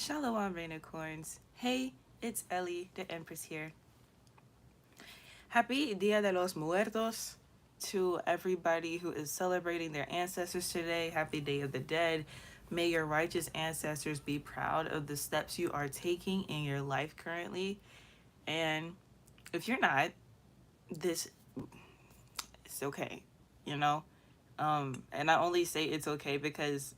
Shalom, Rainicorns. Hey, it's Ellie, the Empress here. Happy Dia de los Muertos to everybody who is celebrating their ancestors today. Happy Day of the Dead. May your righteous ancestors be proud of the steps you are taking in your life currently. And if you're not, this is okay, you know? And I only say it's okay because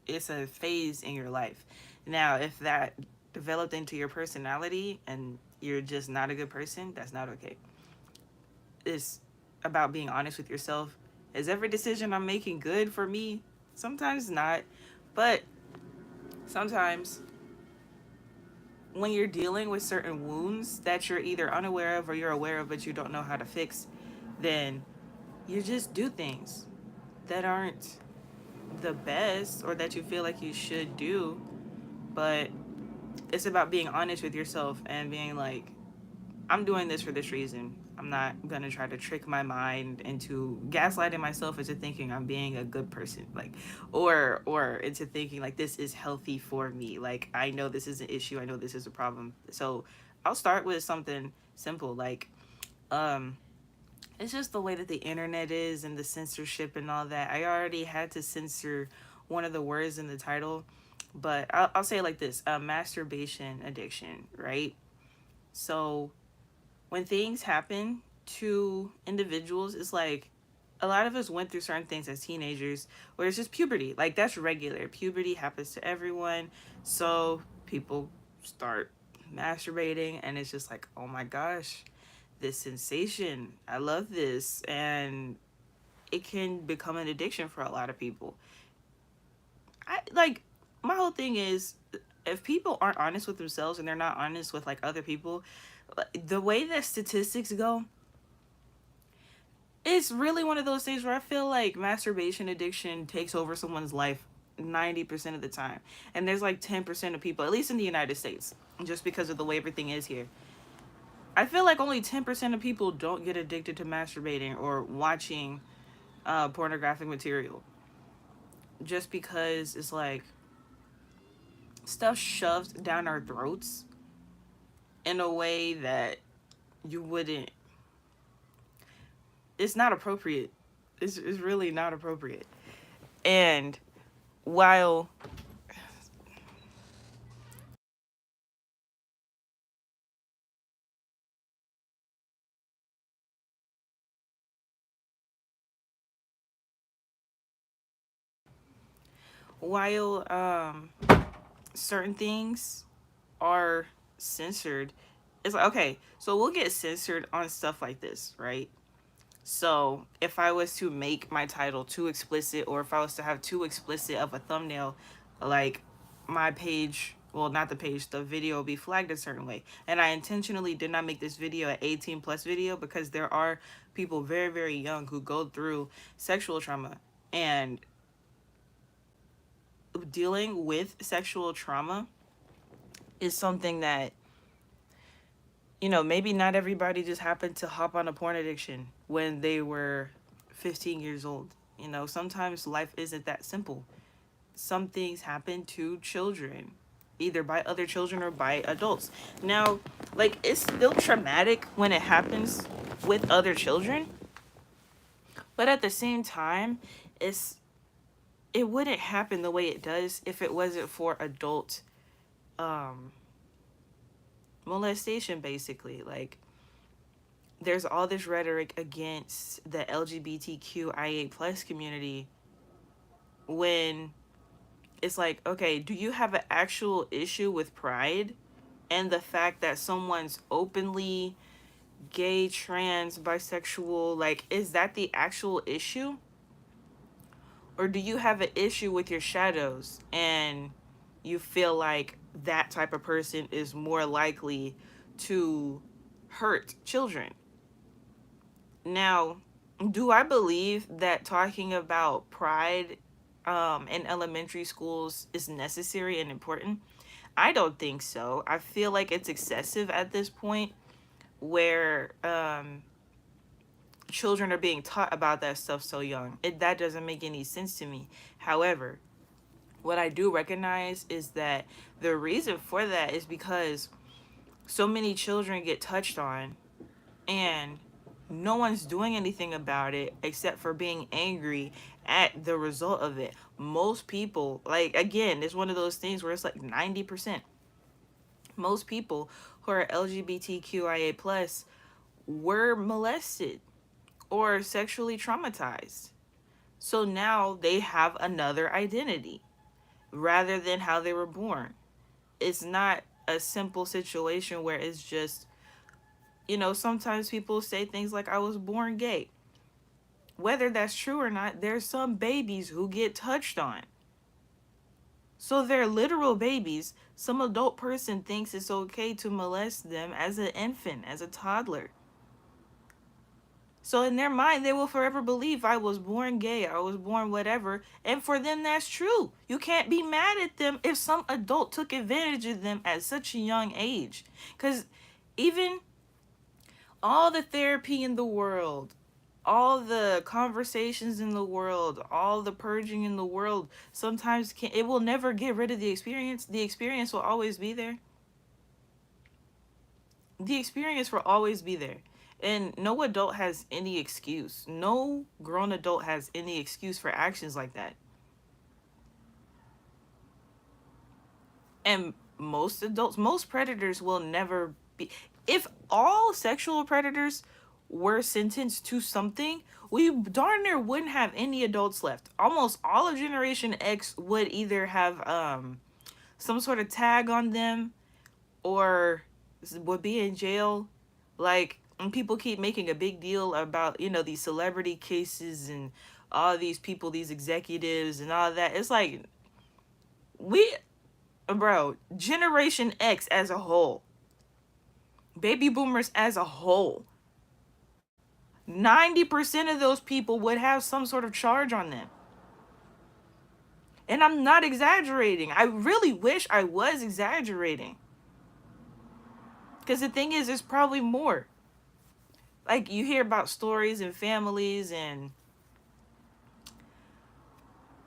it's a phase in your life. Now, if that developed into your personality and you're just not a good person, that's not okay. It's about being honest with yourself. Is every decision I'm making good for me? Sometimes not. But sometimes when you're dealing with certain wounds that you're either unaware of or you're aware of but you don't know how to fix, then you just do things that aren't the best or that you feel like you should do. But it's about being honest with yourself and being like, I'm doing this for this reason. I'm not gonna try to trick my mind into gaslighting myself into thinking I'm being a good person, like, or into thinking like this is healthy for me. Like, I know this is an issue. I know this is a problem. So I'll start with something simple, like, um, it's just the way that the internet is and the censorship and all that. I already had to censor one of the words in the title, but I'll say it like this: masturbation addiction, right? So when things happen to individuals, it's like a lot of us went through certain things as teenagers where it's just puberty. Like, that's regular. Puberty happens to everyone. So people start masturbating, and it's just like, oh my gosh, this sensation. I love this. And it can become an addiction for a lot of people. My whole thing is, if people aren't honest with themselves and they're not honest with like other people, the way that statistics go, it's really one of those things where I feel like masturbation addiction takes over someone's life 90% of the time. And there's like 10% of people, at least in the United States, just because of the way everything is here. I feel like only 10% of people don't get addicted to masturbating or watching pornographic material. Just because it's like stuff shoved down our throats in a way that you wouldn't. It's not appropriate. It's really not appropriate. And while while certain things are censored, it's like, okay, so we'll get censored on stuff like this, right? So if I was to make my title too explicit, or if I was to have too explicit of a thumbnail, like, my page, well, not the page, the video will be flagged a certain way. And I intentionally did not make this video an 18 plus video because there are people very, very young who go through sexual trauma. And dealing with sexual trauma is something that, maybe not everybody just happened to hop on a porn addiction when they were 15 years old. Sometimes life isn't that simple. Some things happen to children, either by other children or by adults. Now, like, it's still traumatic when it happens with other children, but at the same time, it wouldn't happen the way it does if it wasn't for adult um molestation, basically. Like, there's all this rhetoric against the LGBTQIA plus community when it's like, okay, do you have an actual issue with pride and the fact that someone's openly gay, trans, bisexual? Like, is that the actual issue? Or do you have an issue with your shadows and you feel like that type of person is more likely to hurt children? Now, do I believe that talking about pride in elementary schools is necessary and important? I don't think so. I feel like it's excessive at this point where children are being taught about that stuff so young. That doesn't make any sense to me. However, what I do recognize is that the reason for that is because so many children get touched on and no one's doing anything about it except for being angry at the result of it. Most people, like, again, it's one of those things where it's like 90%. Most people who are LGBTQIA plus were molested or sexually traumatized. So now they have another identity rather than how they were born. It's not a simple situation where it's just, sometimes people say things like, I was born gay. Whether that's true or not, there's some babies who get touched on. So they're literal babies. Some adult person thinks it's okay to molest them as an infant, as a toddler. So in their mind, they will forever believe I was born gay, I was born whatever. And for them, that's true. You can't be mad at them if some adult took advantage of them at such a young age. Because even all the therapy in the world, all the conversations in the world, all the purging in the world, sometimes it will never get rid of the experience. The experience will always be there. The experience will always be there. And no adult has any excuse. No grown adult has any excuse for actions like that. And most adults, most predators will never be. If all sexual predators were sentenced to something, we darn near wouldn't have any adults left. Almost all of Generation X would either have some sort of tag on them or would be in jail. Like, and people keep making a big deal about, these celebrity cases and all these people, these executives and all that. It's like, we, bro, Generation X as a whole, baby boomers as a whole, 90% of those people would have some sort of charge on them. And I'm not exaggerating. I really wish I was exaggerating. Because the thing is, there's probably more. Like, you hear about stories and families and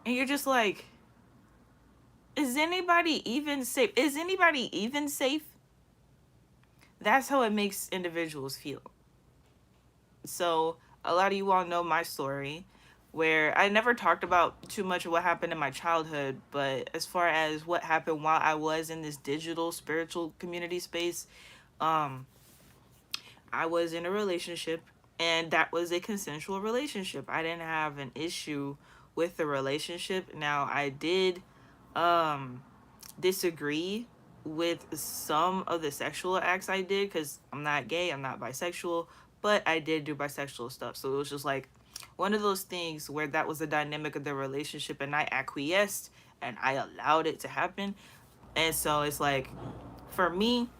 you're just like, is anybody even safe? Is anybody even safe? That's how it makes individuals feel. So a lot of you all know my story, where I never talked about too much of what happened in my childhood, but as far as what happened while I was in this digital spiritual community space, I was in a relationship, and that was a consensual relationship. I didn't have an issue with the relationship. Now, I did disagree with some of the sexual acts I did, because I'm not gay, I'm not bisexual, but I did do bisexual stuff. So it was just like one of those things where that was the dynamic of the relationship, and I acquiesced and I allowed it to happen. And so it's like, for me,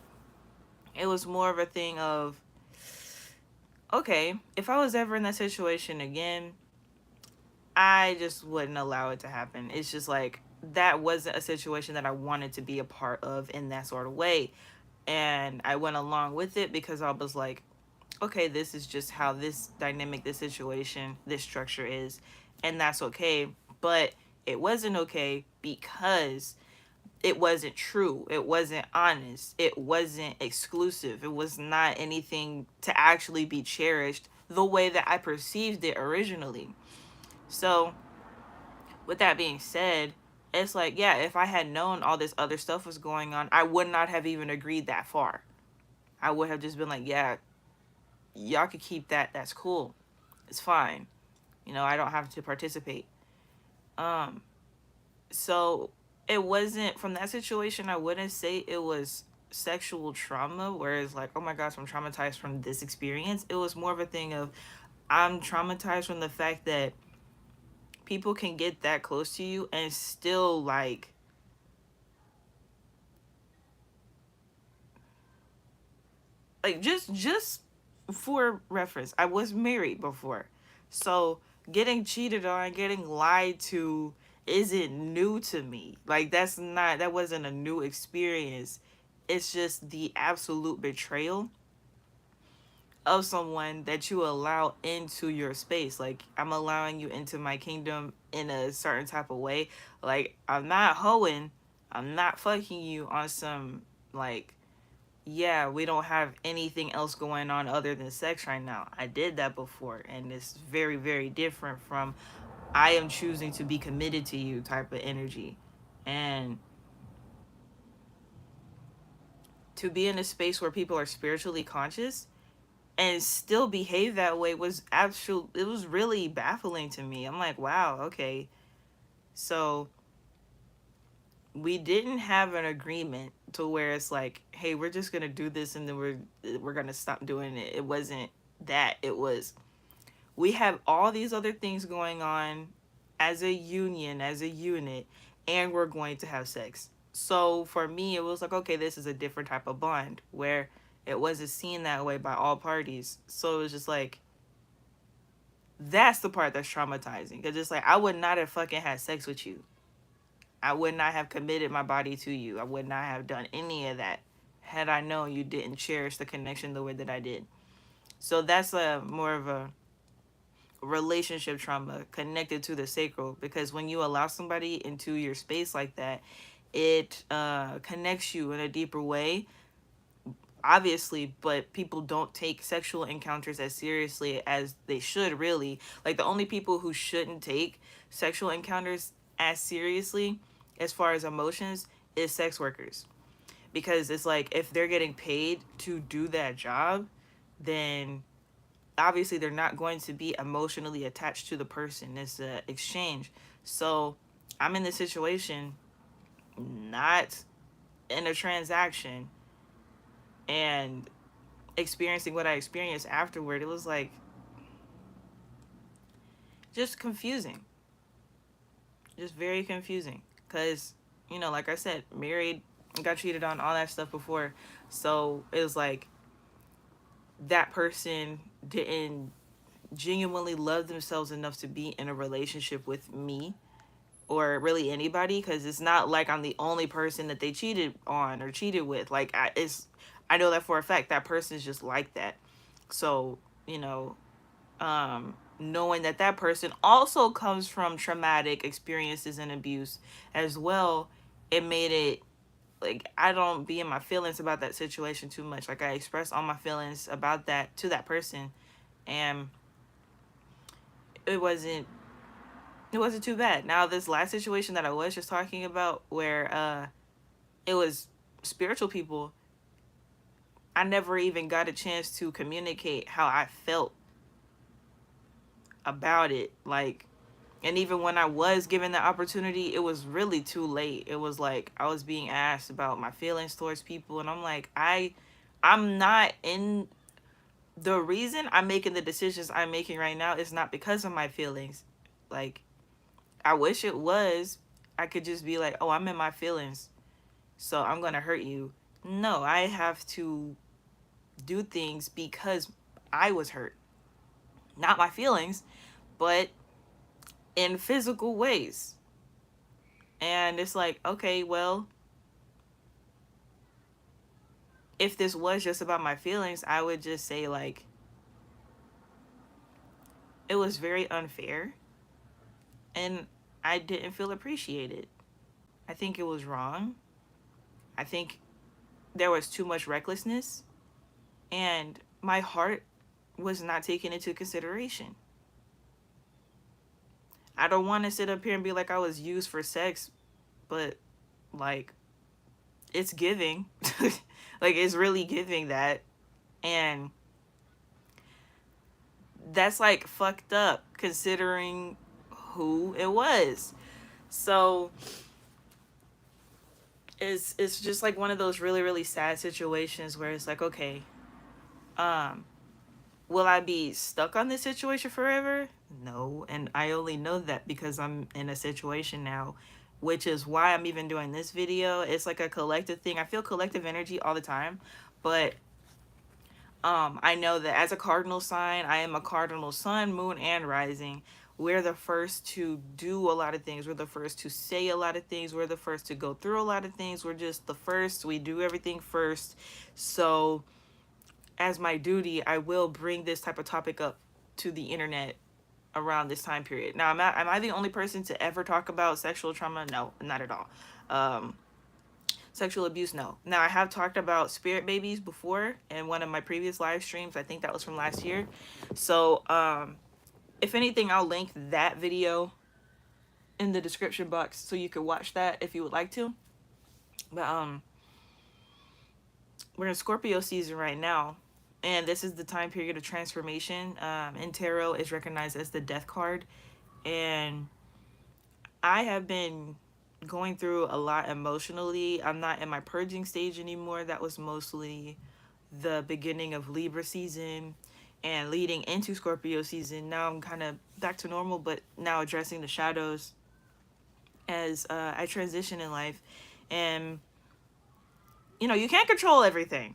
it was more of a thing of, okay, if I was ever in that situation again, I just wouldn't allow it to happen. It's just like, that wasn't a situation that I wanted to be a part of in that sort of way. And I went along with it because I was like, okay, this is just how this dynamic, this situation, this structure is. And that's okay. But it wasn't okay because it wasn't true. It wasn't honest. It wasn't exclusive. It was not anything to actually be cherished the way that I perceived it originally. So, with that being said, it's like, yeah, if I had known all this other stuff was going on, I would not have even agreed that far. I would have just been like, yeah, y'all could keep that. That's cool. It's fine. I don't have to participate. So it wasn't, from that situation, I wouldn't say it was sexual trauma, where it's like, oh my gosh, I'm traumatized from this experience. It was more of a thing of, I'm traumatized from the fact that people can get that close to you and still like just for reference, I was married before. So getting cheated on, getting lied to isn't new to me. Like, that wasn't a new experience. It's just the absolute betrayal of someone that you allow into your space. Like, I'm allowing you into my kingdom in a certain type of way. Like, I'm not hoeing, I'm not fucking you on some, like, yeah, we don't have anything else going on other than sex right now. I did that before, and it's very, very different from I am choosing to be committed to you type of energy. And to be in a space where people are spiritually conscious and still behave that way was actual, it was really baffling to me. I'm like, wow, okay. So we didn't have an agreement to where it's like, hey, we're just gonna do this and then we're gonna stop doing it. It wasn't that. It was, we have all these other things going on as a union, as a unit, and we're going to have sex. So for me, it was like, okay, this is a different type of bond where it wasn't seen that way by all parties. So it was just like, that's the part that's traumatizing. Because it's like, I would not have fucking had sex with you. I would not have committed my body to you. I would not have done any of that had I known you didn't cherish the connection the way that I did. So that's a more of a relationship trauma connected to the sacral, because when you allow somebody into your space like that, it connects you in a deeper way, obviously. But people don't take sexual encounters as seriously as they should, really. Like, the only people who shouldn't take sexual encounters as seriously as far as emotions is sex workers, because it's like, if they're getting paid to do that job, then obviously they're not going to be emotionally attached to the person. It's an exchange. So I'm in this situation, not in a transaction, and experiencing what I experienced afterward. It was like just confusing, just very confusing. Because, you know, like I said, married, got cheated on, all that stuff before. So it was like that person didn't genuinely love themselves enough to be in a relationship with me, or really anybody, because it's not like I'm the only person that they cheated on or cheated with. Like, I know that for a fact that person is just like that. So, you know, knowing that that person also comes from traumatic experiences and abuse as well, it made it like, I don't be in my feelings about that situation too much. Like, I express all my feelings about that to that person, and it wasn't it wasn't too bad. Now, this last situation that I was just talking about, where it was spiritual people, I never even got a chance to communicate how I felt about it. Like, and even when I was given the opportunity, it was really too late. It was like I was being asked about my feelings towards people, and I'm like, I'm not in, the reason I'm making the decisions I'm making right now is not because of my feelings. Like, I wish it was. I could just be like, oh, I'm in my feelings, so I'm going to hurt you. No, I have to do things because I was hurt. Not my feelings, but in physical ways. And it's like, okay, well, if this was just about my feelings, I would just say, like, it was very unfair and I didn't feel appreciated. I think it was wrong. I think there was too much recklessness, and my heart was not taken into consideration. I don't want to sit up here and be like I was used for sex, but like, it's giving. Like, it's really giving that. And that's like fucked up considering who it was. So it's just like one of those really, really sad situations where it's like, okay, um will I be stuck on this situation forever? No. And I only know that because I'm in a situation now, which is why I'm even doing this video. It's like a collective thing. I feel collective energy all the time. But I know that as a cardinal sign, I am a cardinal sun, moon, and rising. We're the first to do a lot of things. We're the first to say a lot of things. We're the first to go through a lot of things. We're just the first. We do everything first. So as my duty, I will bring this type of topic up to the internet around this time period. Now, am I the only person to ever talk about sexual trauma? No, not at all. Um, Sexual abuse, no. Now, I have talked about spirit babies before in one of my previous live streams. I think that was from last year. So, if anything, I'll link that video in the description box so you can watch that if you would like to. But we're in Scorpio season right now, and this is the time period of transformation. In tarot, is recognized as the death card, and I have been going through a lot emotionally. I'm not in my purging stage anymore. That was mostly the beginning of Libra season and leading into Scorpio season. Now I'm kind of back to normal, but now addressing the shadows as I transition in life. And, you know, you can't control everything.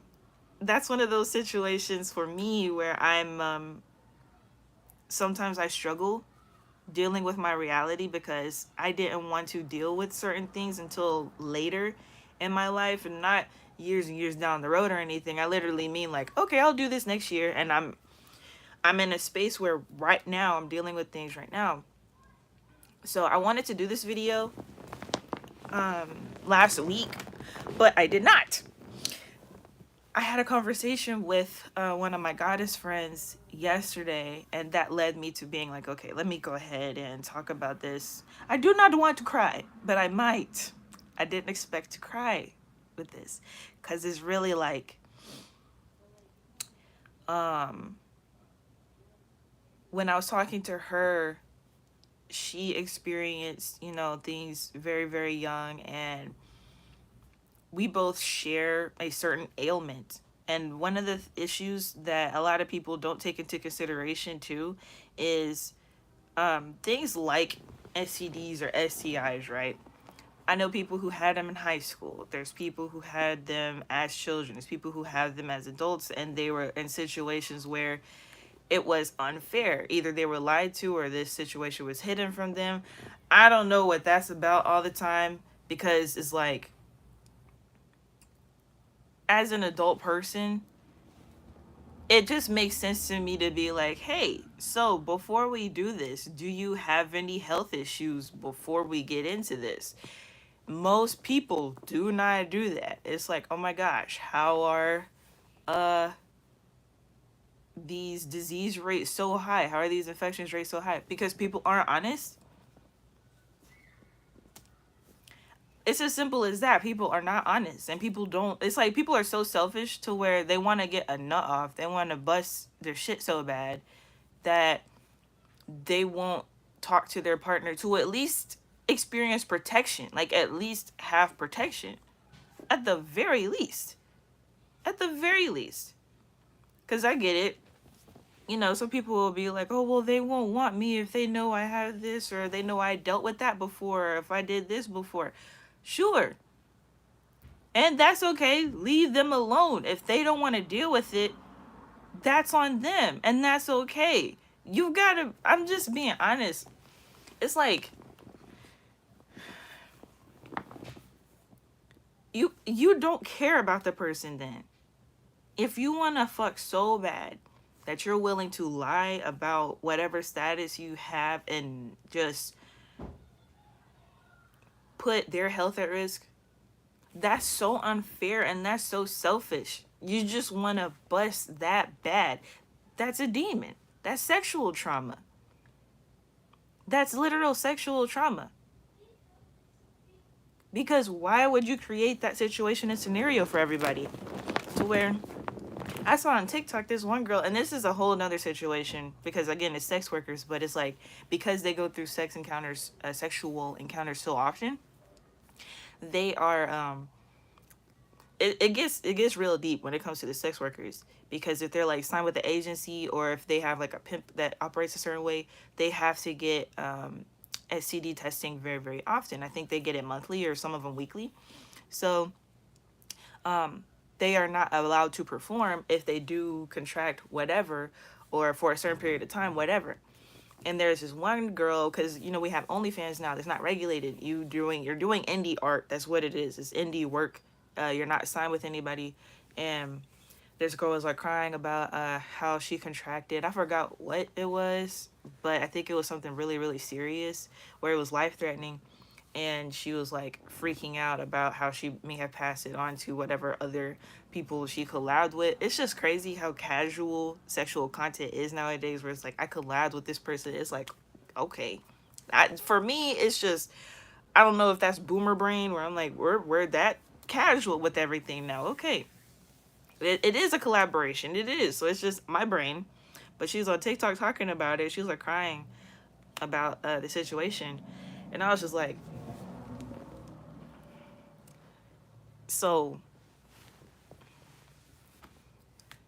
That's one of those situations for me where I'm sometimes I struggle dealing with my reality because I didn't want to deal with certain things until later in my life, and not years and years down the road or anything. I literally mean like, okay, I'll do this next year, and I'm in a space where right now I'm dealing with things right now. So I wanted to do this video last week, but I did not. I had a conversation with one of my goddess friends yesterday, and that led me to being like, okay, let me go ahead and talk about this. I do not want to cry, but I might. I didn't expect to cry with this because it's really like, when I was talking to her, she experienced, you know, things very, very young, and we both share a certain ailment. And one of the issues that a lot of people don't take into consideration too is things like STDs or STIs, right? I know people who had them in high school. There's people who had them as children. There's people who have them as adults, and they were in situations where it was unfair. Either they were lied to or this situation was hidden from them. I don't know what that's about all the time, because it's like, as an adult person, it just makes sense to me to be like, hey, so before we do this, do you have any health issues before we get into this? Most people do not do that. It's like, oh my gosh, how are these disease rates so high? How are these infections rates so high? Because people aren't honest. It's as simple as that. People are not honest, and people don't. It's like people are so selfish to where they want to get a nut off. They want to bust their shit so bad that they won't talk to their partner to at least experience protection, like at least have protection, at the very least. At the very least. Because I get it. You know, some people will be like, oh, well, they won't want me if they know I have this, or they know I dealt with that before, or if I did this before. Sure. And that's okay. Leave them alone. If they don't want to deal with it, that's on them. And that's okay. You gotta, I'm just being honest. It's like, you don't care about the person then. If you want to fuck so bad that you're willing to lie about whatever status you have and just put their health at risk, that's so unfair and that's so selfish. You just want to bust that bad. That's a demon. That's sexual trauma. That's literal sexual trauma. Because why would you create that situation and scenario for everybody? To where I saw on TikTok this one girl, and this is a whole nother situation because again, it's sex workers, but it's like, because they go through sex encounters, sexual encounters so often, they are it gets real deep when it comes to the sex workers, because if they're like signed with the agency, or if they have like a pimp that operates a certain way, they have to get STD testing very, very often. I think they get it monthly, or some of them weekly. So they are not allowed to perform if they do contract whatever, or for a certain period of time, whatever. And there's this one girl, because you know we have OnlyFans now that's not regulated. You're doing indie art. That's what it is. It's indie work. You're not signed with anybody, and this girl was like crying about how she contracted. I forgot what it was, but I think it was something really, really serious where it was life threatening. And she was like freaking out about how she may have passed it on to whatever other people she collabed with. It's just crazy how casual sexual content is nowadays, where it's like, I collabed with this person. It's like, okay. For me, it's just, I don't know if that's boomer brain, where I'm like, we're that casual with everything now. Okay. It is a collaboration. It is. So it's just my brain. But she's on TikTok talking about it. She was like crying about the situation. And I was just like, so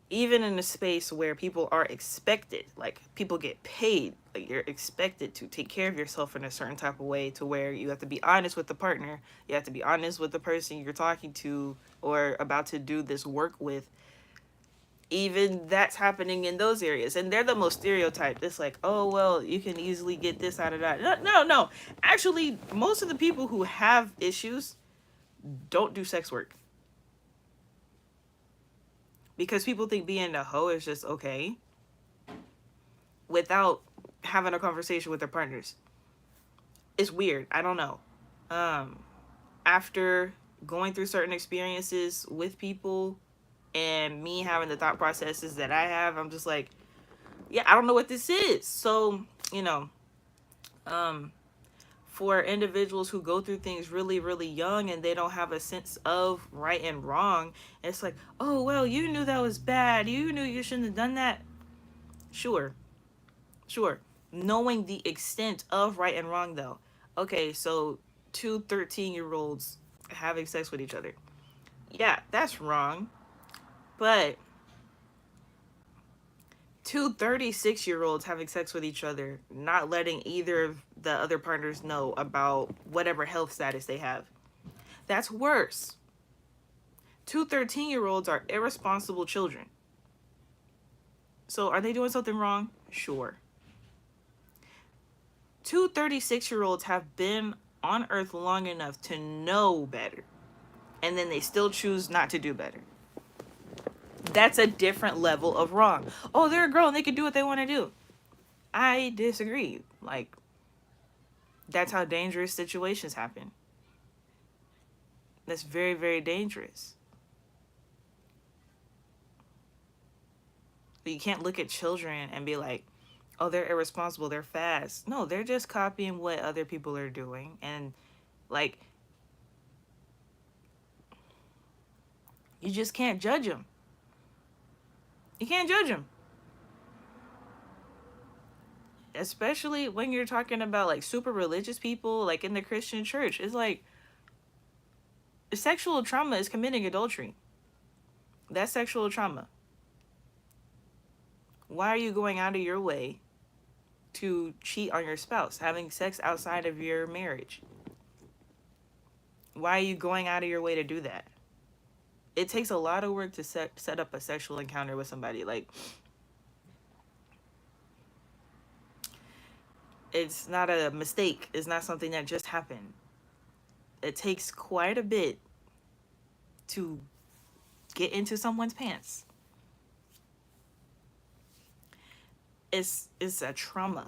even in a space where people are expected, like people get paid, like you're expected to take care of yourself in a certain type of way, to where you have to be honest with the partner, you have to be honest with the person you're talking to or about to do this work with. Even that's happening in those areas, and they're the most stereotyped. It's like, oh well, you can easily get this out of that. No, actually most of the people who have issues don't do sex work, because people think being a hoe is just okay without having a conversation with their partners. It's weird. I don't know. After going through certain experiences with people and me having the thought processes that I have, I'm just like, yeah, I don't know what this is. So, for individuals who go through things really, really young and they don't have a sense of right and wrong, it's like, oh, well, you knew that was bad. You knew you shouldn't have done that. Sure. Knowing the extent of right and wrong, though. Okay, so two 13-year-olds having sex with each other. Yeah, that's wrong. But two 36-year-olds having sex with each other, not letting either of the other partners know about whatever health status they have, that's worse. Two 13-year-olds are irresponsible children. So are they doing something wrong? Sure. Two 36-year-olds have been on earth long enough to know better, and then they still choose not to do better. That's a different level of wrong. Oh, they're a girl and they can do what they want to do. I disagree. Like, that's how dangerous situations happen. That's very, very dangerous. But you can't look at children and be like, oh, they're irresponsible, they're fast. No, they're just copying what other people are doing. And, like, you just can't judge them. You can't judge them. Especially when you're talking about, like, super religious people, like, in the Christian church. It's like, sexual trauma is committing adultery. That's sexual trauma. Why are you going out of your way to cheat on your spouse, having sex outside of your marriage? Why are you going out of your way to do that? It takes a lot of work to set up a sexual encounter with somebody. Like, it's not a mistake. It's not something that just happened. It takes quite a bit to get into someone's pants. It's a trauma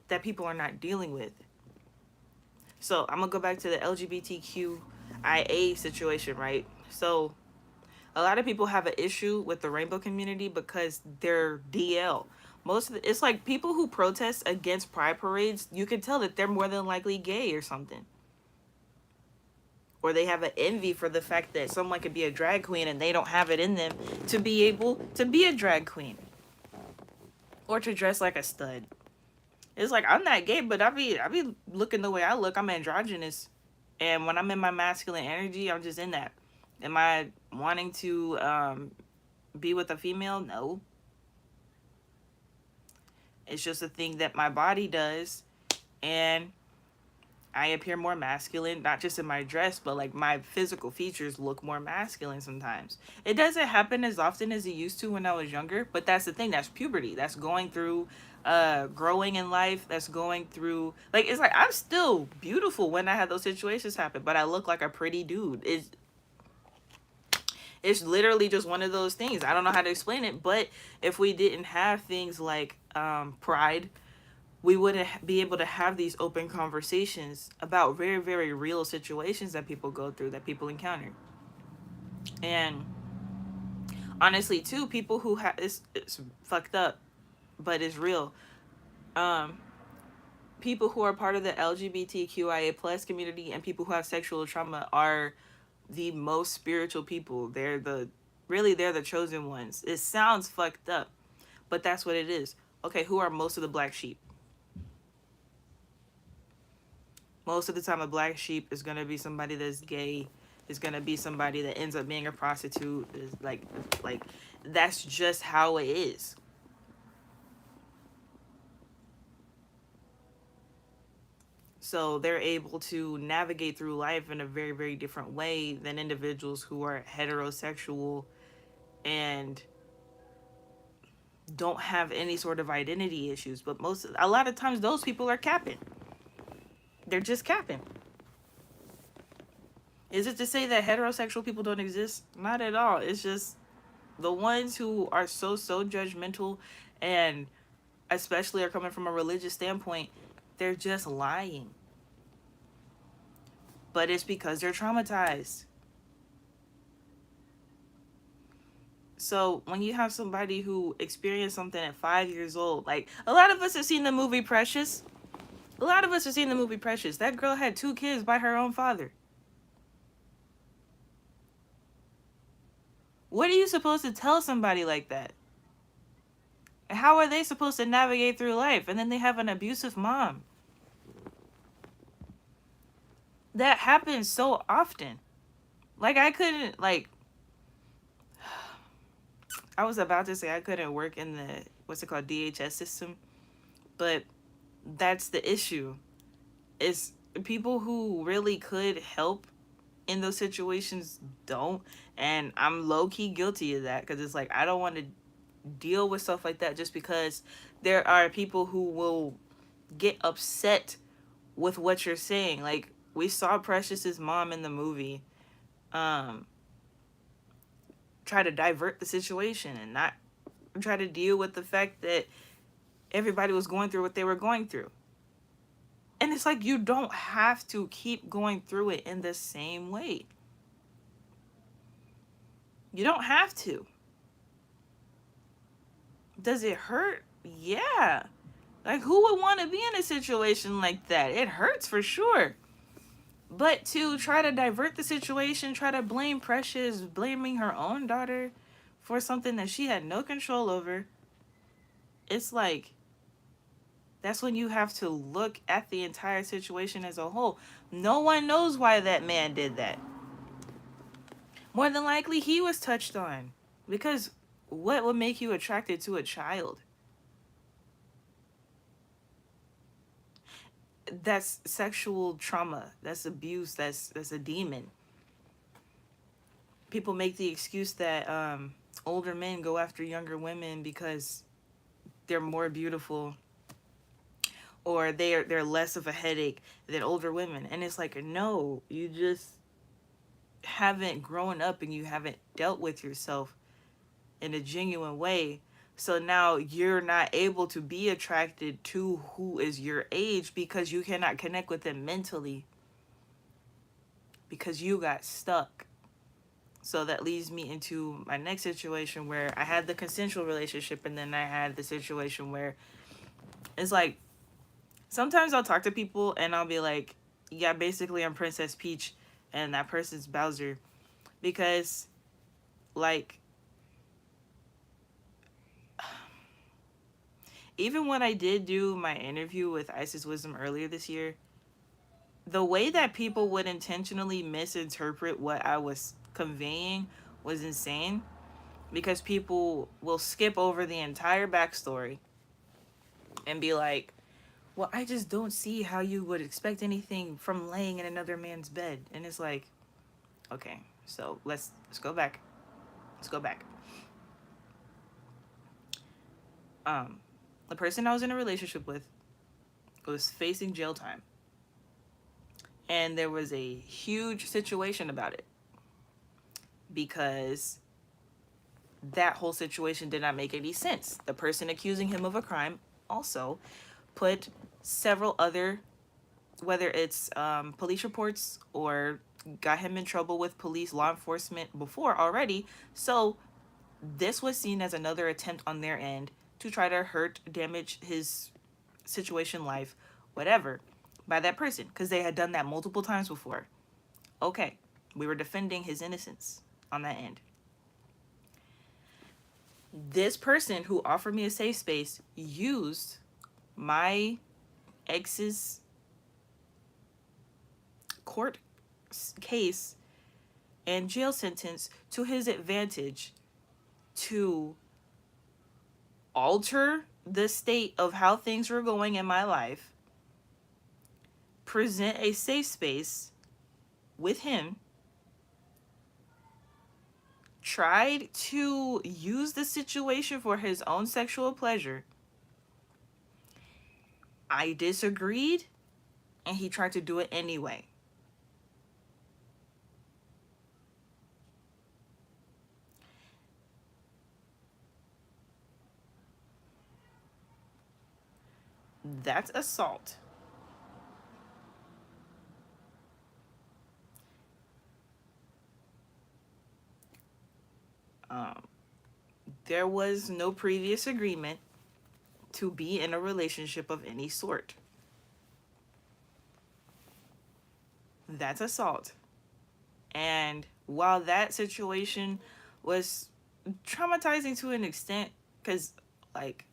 that people are not dealing with. So I'm gonna go back to the LGBTQIA situation, right? So a lot of people have an issue with the rainbow community because they're DL. It's like people who protest against pride parades, you can tell that they're more than likely gay or something. Or they have an envy for the fact that someone could be a drag queen and they don't have it in them to be able to be a drag queen. Or to dress like a stud. It's like, I'm not gay, but I be looking the way I look. I'm androgynous. And when I'm in my masculine energy, I'm just in that. Am I wanting to be with a female? No. It's just a thing that my body does. And I appear more masculine, not just in my dress, but like my physical features look more masculine sometimes. It doesn't happen as often as it used to when I was younger, but that's the thing. That's puberty. That's going through growing in life. That's going through, like, it's like I'm still beautiful when I have those situations happen, but I look like a pretty dude. It's literally just one of those things. I don't know how to explain it, but if we didn't have things like pride, we wouldn't be able to have these open conversations about very, very real situations that people go through, that people encounter. And honestly, too, people who have it's fucked up, but it's real. Um, People who are part of the LGBTQIA plus community and people who have sexual trauma are the most spiritual people. They're the chosen ones. It sounds fucked up, but that's what it is. Okay, who are most of the black sheep? Most of the time, a black sheep is gonna be somebody that's gay. Is gonna be somebody that ends up being a prostitute. Is like that's just how it is. So they're able to navigate through life in a very, very different way than individuals who are heterosexual and don't have any sort of identity issues. But a lot of times those people are capping. They're just capping. Is it to say that heterosexual people don't exist? Not at all. It's just the ones who are so judgmental and especially are coming from a religious standpoint, they're just lying. But it's because they're traumatized. So when you have somebody who experienced something at 5 years old, like a lot of us have seen the movie Precious. A lot of us have seen the movie Precious. That girl had 2 kids by her own father. What are you supposed to tell somebody like that? How are they supposed to navigate through life? And then they have an abusive mom. That happens so often. Like I couldn't I was about to say I couldn't work in the what's it called DHS system, but that's the issue. Is people who really could help in those situations don't, and I'm low key guilty of that because it's like I don't want to deal with stuff like that just because there are people who will get upset with what you're saying. Like we saw Precious's mom in the movie try to divert the situation and not try to deal with the fact that everybody was going through what they were going through. And it's like you don't have to keep going through it in the same way. You don't have to. Does it hurt? Yeah. Like who would want to be in a situation like that? It hurts for sure. But to try to divert the situation, try to blame Precious, blaming her own daughter for something that she had no control over, it's like that's when you have to look at the entire situation as a whole. No one knows why that man did that. More than likely, he was touched on. Because what would make you attracted to a child? That's sexual trauma. That's abuse. That's a demon. People make the excuse that older men go after younger women because they're more beautiful or they're less of a headache than older women. And it's like, no, you just haven't grown up and you haven't dealt with yourself in a genuine way. So now you're not able to be attracted to who is your age because you cannot connect with them mentally because you got stuck. So that leads me into my next situation where I had the consensual relationship and then I had the situation where it's like sometimes I'll talk to people and I'll be like, yeah, basically I'm Princess Peach and that person's Bowser. Because, like, even when I did do my interview with Isis Wisdom earlier this year, the way that people would intentionally misinterpret what I was conveying was insane. Because people will skip over the entire backstory and be like, well, I just don't see how you would expect anything from laying in another man's bed. And it's like, okay, so let's go back. Let's go back. The person I was in a relationship with was facing jail time. And there was a huge situation about it. because that whole situation did not make any sense. The person accusing him of a crime also put several other, whether it's police reports or got him in trouble with police, law enforcement before already. So this was seen as another attempt on their end to try to hurt, damage his situation, life, whatever, by that person, because they had done that multiple times before. Okay, we were defending his innocence on that end. This person who offered me a safe space used my ex's court case and jail sentence to his advantage to alter the state of how things were going in my life, present a safe space with him, tried to use the situation for his own sexual pleasure. I disagreed, and he tried to do it anyway. That's assault. There was no previous agreement to be in a relationship of any sort. That's assault. And while that situation was traumatizing to an extent, because like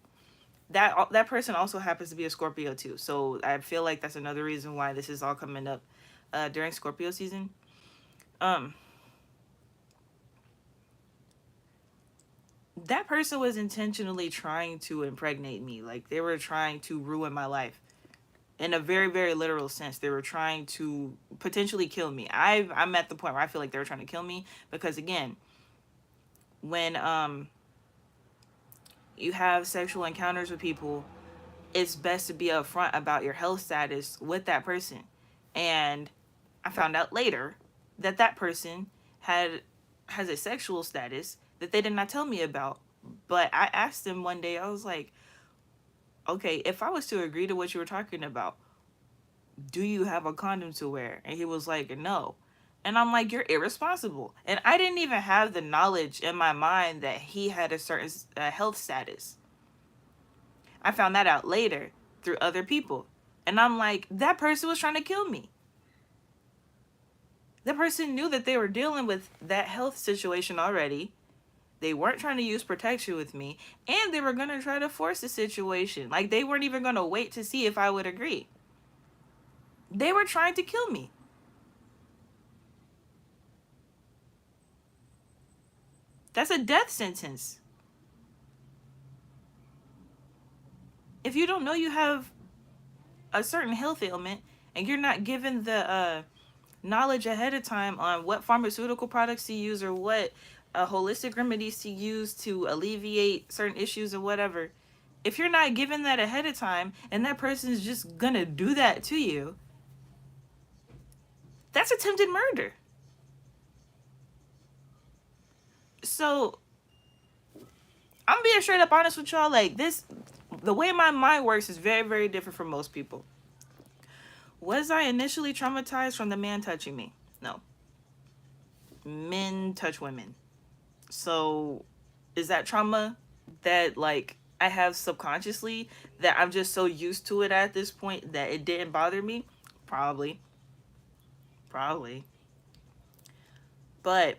that person also happens to be a Scorpio too, so I feel like that's another reason why this is all coming up during Scorpio season. That person was intentionally trying to impregnate me. Like, they were trying to ruin my life in a very, very literal sense. They were trying to potentially kill me. I'm at the point where I feel like they were trying to kill me because, again, when you have sexual encounters with people, it's best to be upfront about your health status with that person. And I found out later that that person has a sexual status that they did not tell me about. But I asked them one day, I was like, okay, if I was to agree to what you were talking about, do you have a condom to wear? And he was like, no. And I'm like, you're irresponsible. And I didn't even have the knowledge in my mind that he had a certain health status. I found that out later through other people. And I'm like, that person was trying to kill me. That person knew that they were dealing with that health situation already. They weren't trying to use protection with me. And they were going to try to force the situation. Like, they weren't even going to wait to see if I would agree. They were trying to kill me. That's a death sentence. If you don't know you have a certain health ailment and you're not given the knowledge ahead of time on what pharmaceutical products to use or what holistic remedies to use to alleviate certain issues or whatever, if you're not given that ahead of time and that person is just gonna do that to you, that's attempted murder. So I'm being straight up honest with y'all. Like, this, the way my mind works is very, very different from most people. Was I initially traumatized from the man touching me? No. Men touch women. So is that trauma that, like, I have subconsciously, that I'm just so used to it at this point that it didn't bother me? Probably. But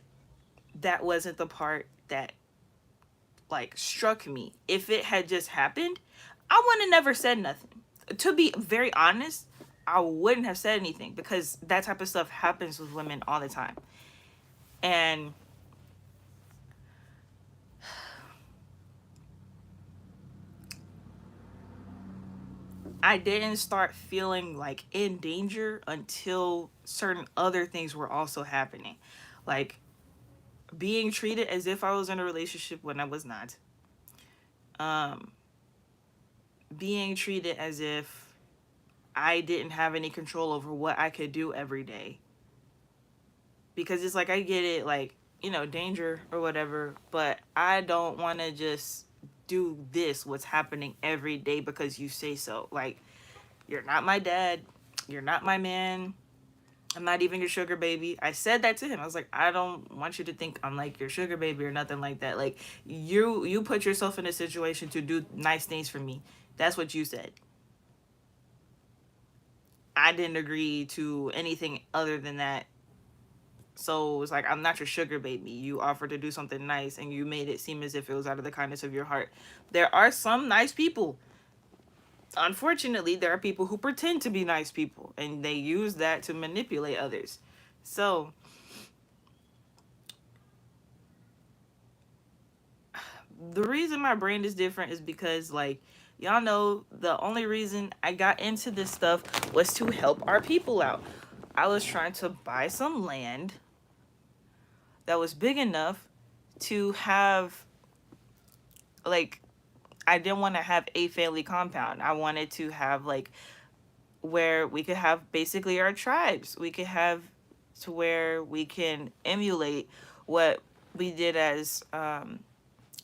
that wasn't the part that, like, struck me. If it had just happened, I wouldn't have never said nothing. To be very honest, I wouldn't have said anything because that type of stuff happens with women all the time. And I didn't start feeling like in danger until certain other things were also happening. Like being treated as if I was in a relationship when I was not. Being treated as if I didn't have any control over what I could do every day. Because it's like, I get it, like, danger or whatever, but I don't want to just do this what's happening every day because you say so. Like, you're not my dad, you're not my man, I'm not even your sugar baby. I said that to him. I was like, I don't want you to think I'm like your sugar baby or nothing like that. Like, you put yourself in a situation to do nice things for me. That's what you said. I didn't agree to anything other than that. So it's like, I'm not your sugar baby. You offered to do something nice and you made it seem as if it was out of the kindness of your heart. There are some nice people. Unfortunately, there are people who pretend to be nice people and they use that to manipulate others. So the reason my brain is different is because, like, y'all know, the only reason I got into this stuff was to help our people out. I was trying to buy some land that was big enough to have, like, I didn't want to have a family compound. I wanted to have, like, where we could have basically our tribes. We could have to where we can emulate what we did as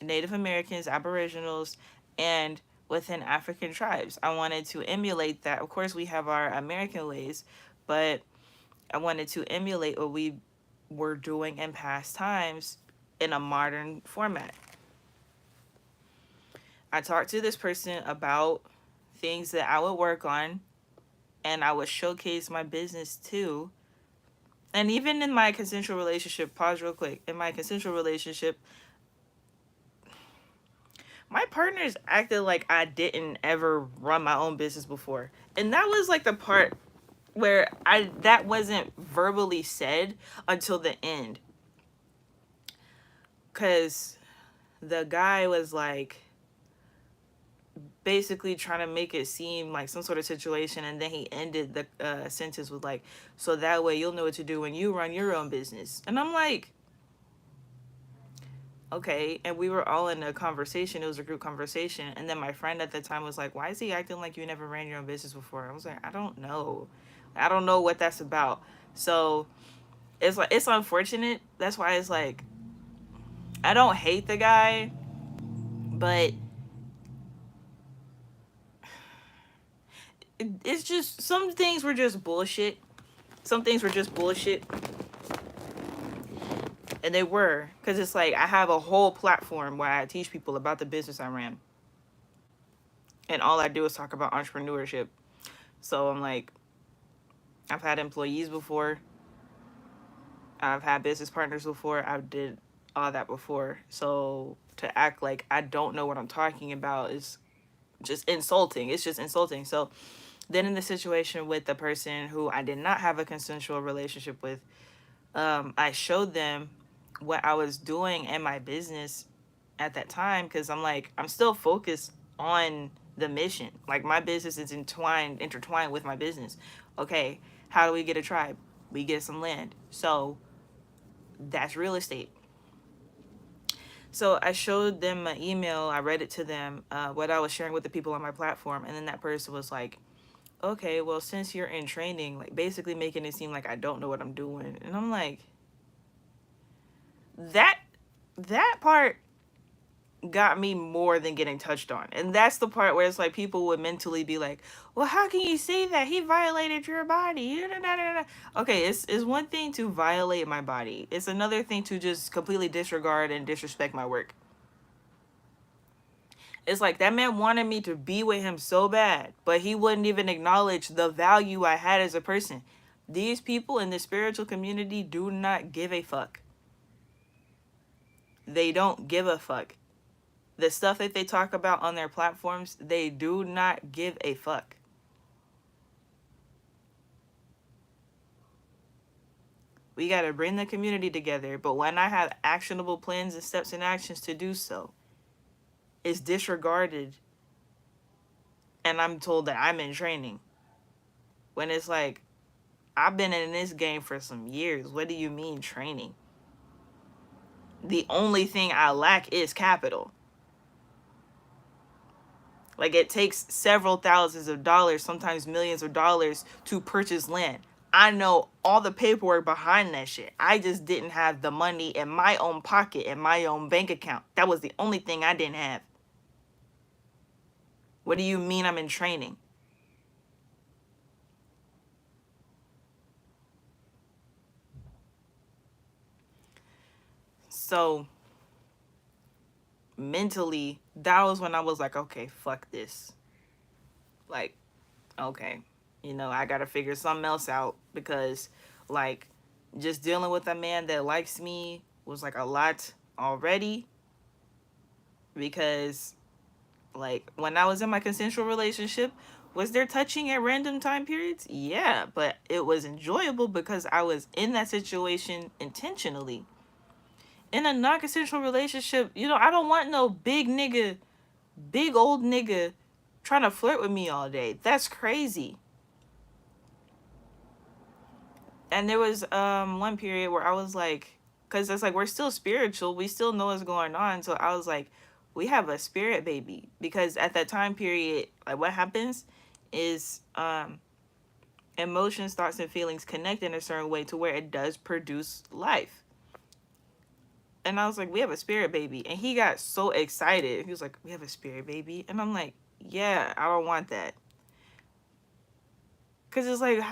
Native Americans, Aboriginals, and within African tribes. I wanted to emulate that. Of course, we have our American ways, but I wanted to emulate what we were doing in past times in a modern format. I talked to this person about things that I would work on, and I would showcase my business too. And even in my consensual relationship, pause real quick. In my consensual relationship, my partners acted like I didn't ever run my own business before. And that was like the part where that wasn't verbally said until the end. Cause the guy was like basically trying to make it seem like some sort of situation, and then he ended the sentence with like, so that way you'll know what to do when you run your own business. And I'm like, okay. And we were all in a conversation. It was a group conversation. And then my friend at the time was like, why is he acting like you never ran your own business before? I was like, I don't know. I don't know what that's about. So it's like, it's unfortunate. That's why it's like, I don't hate the guy, but it's just, some things were just bullshit. Some things were just bullshit. And they were. Because it's like, I have a whole platform where I teach people about the business I ran. And all I do is talk about entrepreneurship. So I'm like, I've had employees before. I've had business partners before. I've did all that before. So to act like I don't know what I'm talking about is just insulting. It's just insulting. So then in the situation with the person who I did not have a consensual relationship with, I showed them what I was doing in my business at that time, because I'm like, I'm still focused on the mission. Like, my business is intertwined with my business. Okay, how do we get a tribe? We get some land. So that's real estate. So I showed them my email. I read it to them, what I was sharing with the people on my platform. And then that person was like, okay, well, since you're in training, like basically making it seem like I don't know what I'm doing. And I'm like, that part got me more than getting touched on. And that's the part where it's like, people would mentally be like, well, how can you say that? He violated your body. Okay, it's one thing to violate my body. It's another thing to just completely disregard and disrespect my work. It's like, that man wanted me to be with him so bad, but he wouldn't even acknowledge the value I had as a person. These people in the spiritual community do not give a fuck. They don't give a fuck. The stuff that they talk about on their platforms, they do not give a fuck. We got to bring the community together. But when I have actionable plans and steps and actions to do so, it's disregarded. And I'm told that I'm in training. When it's like, I've been in this game for some years. What do you mean training? The only thing I lack is capital. Like, it takes several thousands of dollars, sometimes millions of dollars, to purchase land. I know all the paperwork behind that shit. I just didn't have the money in my own pocket, in my own bank account. That was the only thing I didn't have. What do you mean I'm in training? So mentally, that was when I was like, okay, fuck this. Like, okay, I gotta figure something else out, because like just dealing with a man that likes me was like a lot already. Because like when I was in my consensual relationship, was there touching at random time periods? Yeah, but it was enjoyable because I was in that situation intentionally. In a non-consensual relationship, I don't want no big nigga, big old nigga trying to flirt with me all day. That's crazy. And there was one period where I was like, because it's like we're still spiritual, we still know what's going on. So I was like, we have a spirit baby. Because at that time period, like what happens is emotions, thoughts, and feelings connect in a certain way to where it does produce life. And I was like, we have a spirit baby. And he got so excited. He was like, we have a spirit baby. And I'm like, yeah, I don't want that. Because it's like,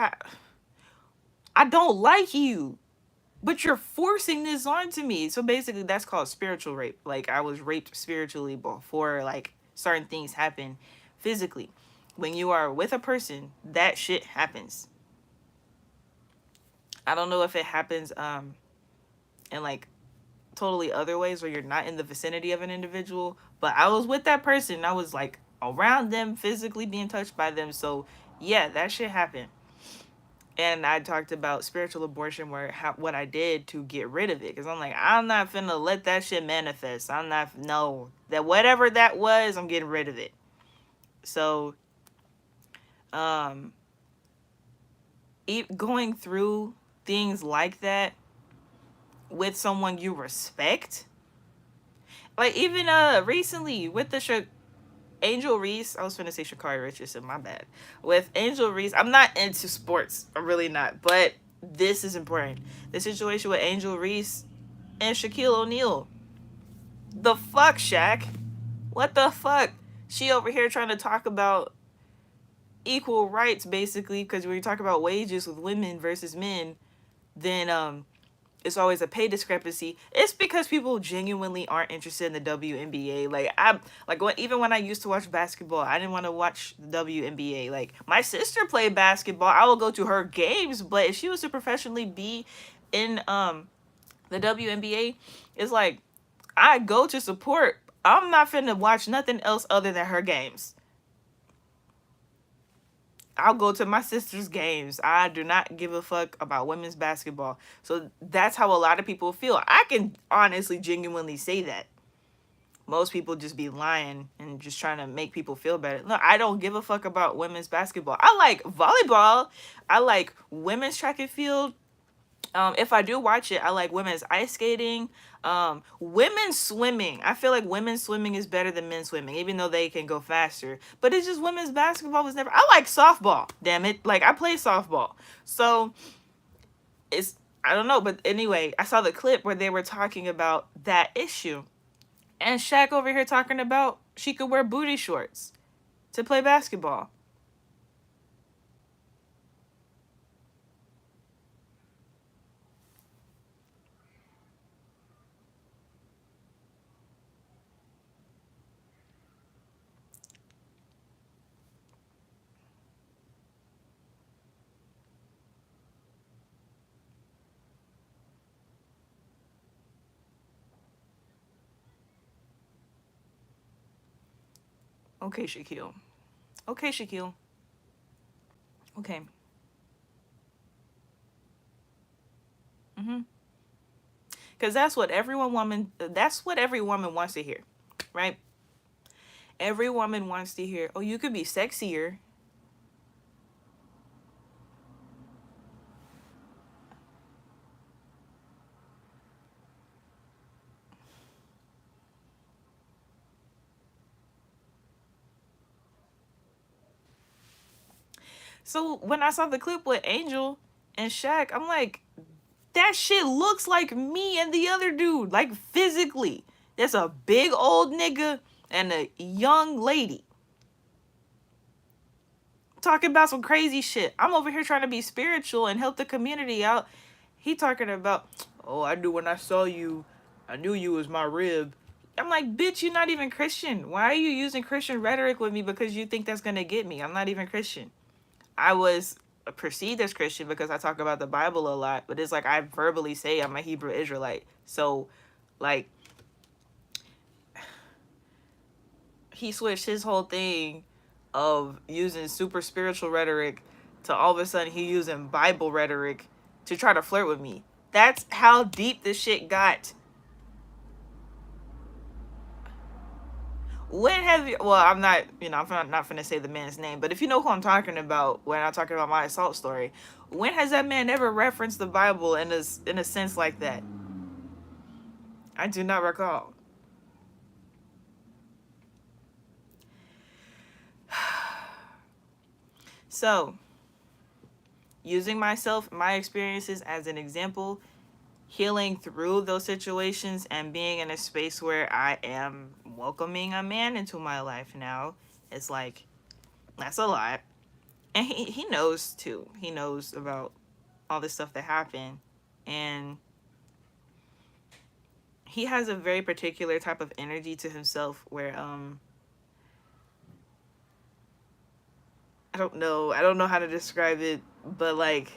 I don't like you, but you're forcing this onto me. So basically, that's called spiritual rape. Like, I was raped spiritually before, like, certain things happen physically. When you are with a person, that shit happens. I don't know if it happens in like totally other ways where you're not in the vicinity of an individual, but I was with that person. I was like around them, physically being touched by them. So yeah, that shit happened. And I talked about spiritual abortion, where what I did to get rid of it, because I'm like, I'm not finna let that shit manifest. I'm not, no, that whatever that was, I'm getting rid of it. So um going through things like that with someone you respect, like even recently with the Angel Reese, I was gonna say Sha'Carri Richardson, my bad. With Angel Reese, I'm not into sports. I'm really not. But this is important. The situation with Angel Reese and Shaquille O'Neal. The fuck, Shaq? What the fuck? She over here trying to talk about equal rights, basically, because when you talk about wages with women versus men, then it's always a pay discrepancy. It's because people genuinely aren't interested in the WNBA. Even when I used to watch basketball, I didn't want to watch the WNBA. Like, my sister played basketball, I will go to her games, but if she was to professionally be in the WNBA, it's like I go to support. I'm not finna watch nothing else other than her games. I'll go to my sister's games. I do not give a fuck about women's basketball. So that's how a lot of people feel. I can honestly, genuinely say that. Most people just be lying and just trying to make people feel better. No, I don't give a fuck about women's basketball. I like volleyball. I like women's track and field. If I do watch it, I like women's ice skating, women's swimming. I feel like women's swimming is better than men's swimming, even though they can go faster. But it's just women's basketball was never. I like softball. Damn it, like I play softball. So it's, I don't know, but anyway, I saw the clip where they were talking about that issue, and Shaq over here talking about she could wear booty shorts to play basketball. Okay, Shaquille. Okay, Shaquille. Okay. Mhm. Because that's what every woman wants to hear, right? Every woman wants to hear, oh, you could be sexier. So when I saw the clip with Angel, And Shaq, I'm like, that shit looks like me and the other dude, like physically. There's a big old nigga and a young lady talking about some crazy shit. I'm over here trying to be spiritual and help the community out. He talking about, oh, I knew when I saw you, I knew you was my rib. I'm like, bitch, you're not even Christian. Why are you using Christian rhetoric with me because you think that's gonna get me? I'm not even Christian. I was perceived as Christian because I talk about the Bible a lot, but it's like I verbally say I'm a Hebrew Israelite. So, like, he switched his whole thing of using super spiritual rhetoric to all of a sudden he using Bible rhetoric to try to flirt with me. That's how deep this shit got. When have you, well, I'm not, I'm not gonna say the man's name, but if you know who I'm talking about when I'm talking about my assault story, when has that man ever referenced the Bible in a sense like that? I do not recall. So, using myself, my experiences as an example, healing through those situations and being in a space where I am welcoming a man into my life now, it's like, that's a lot. And he knows too. He knows about all this stuff that happened. And he has a very particular type of energy to himself where I don't know how to describe it, but like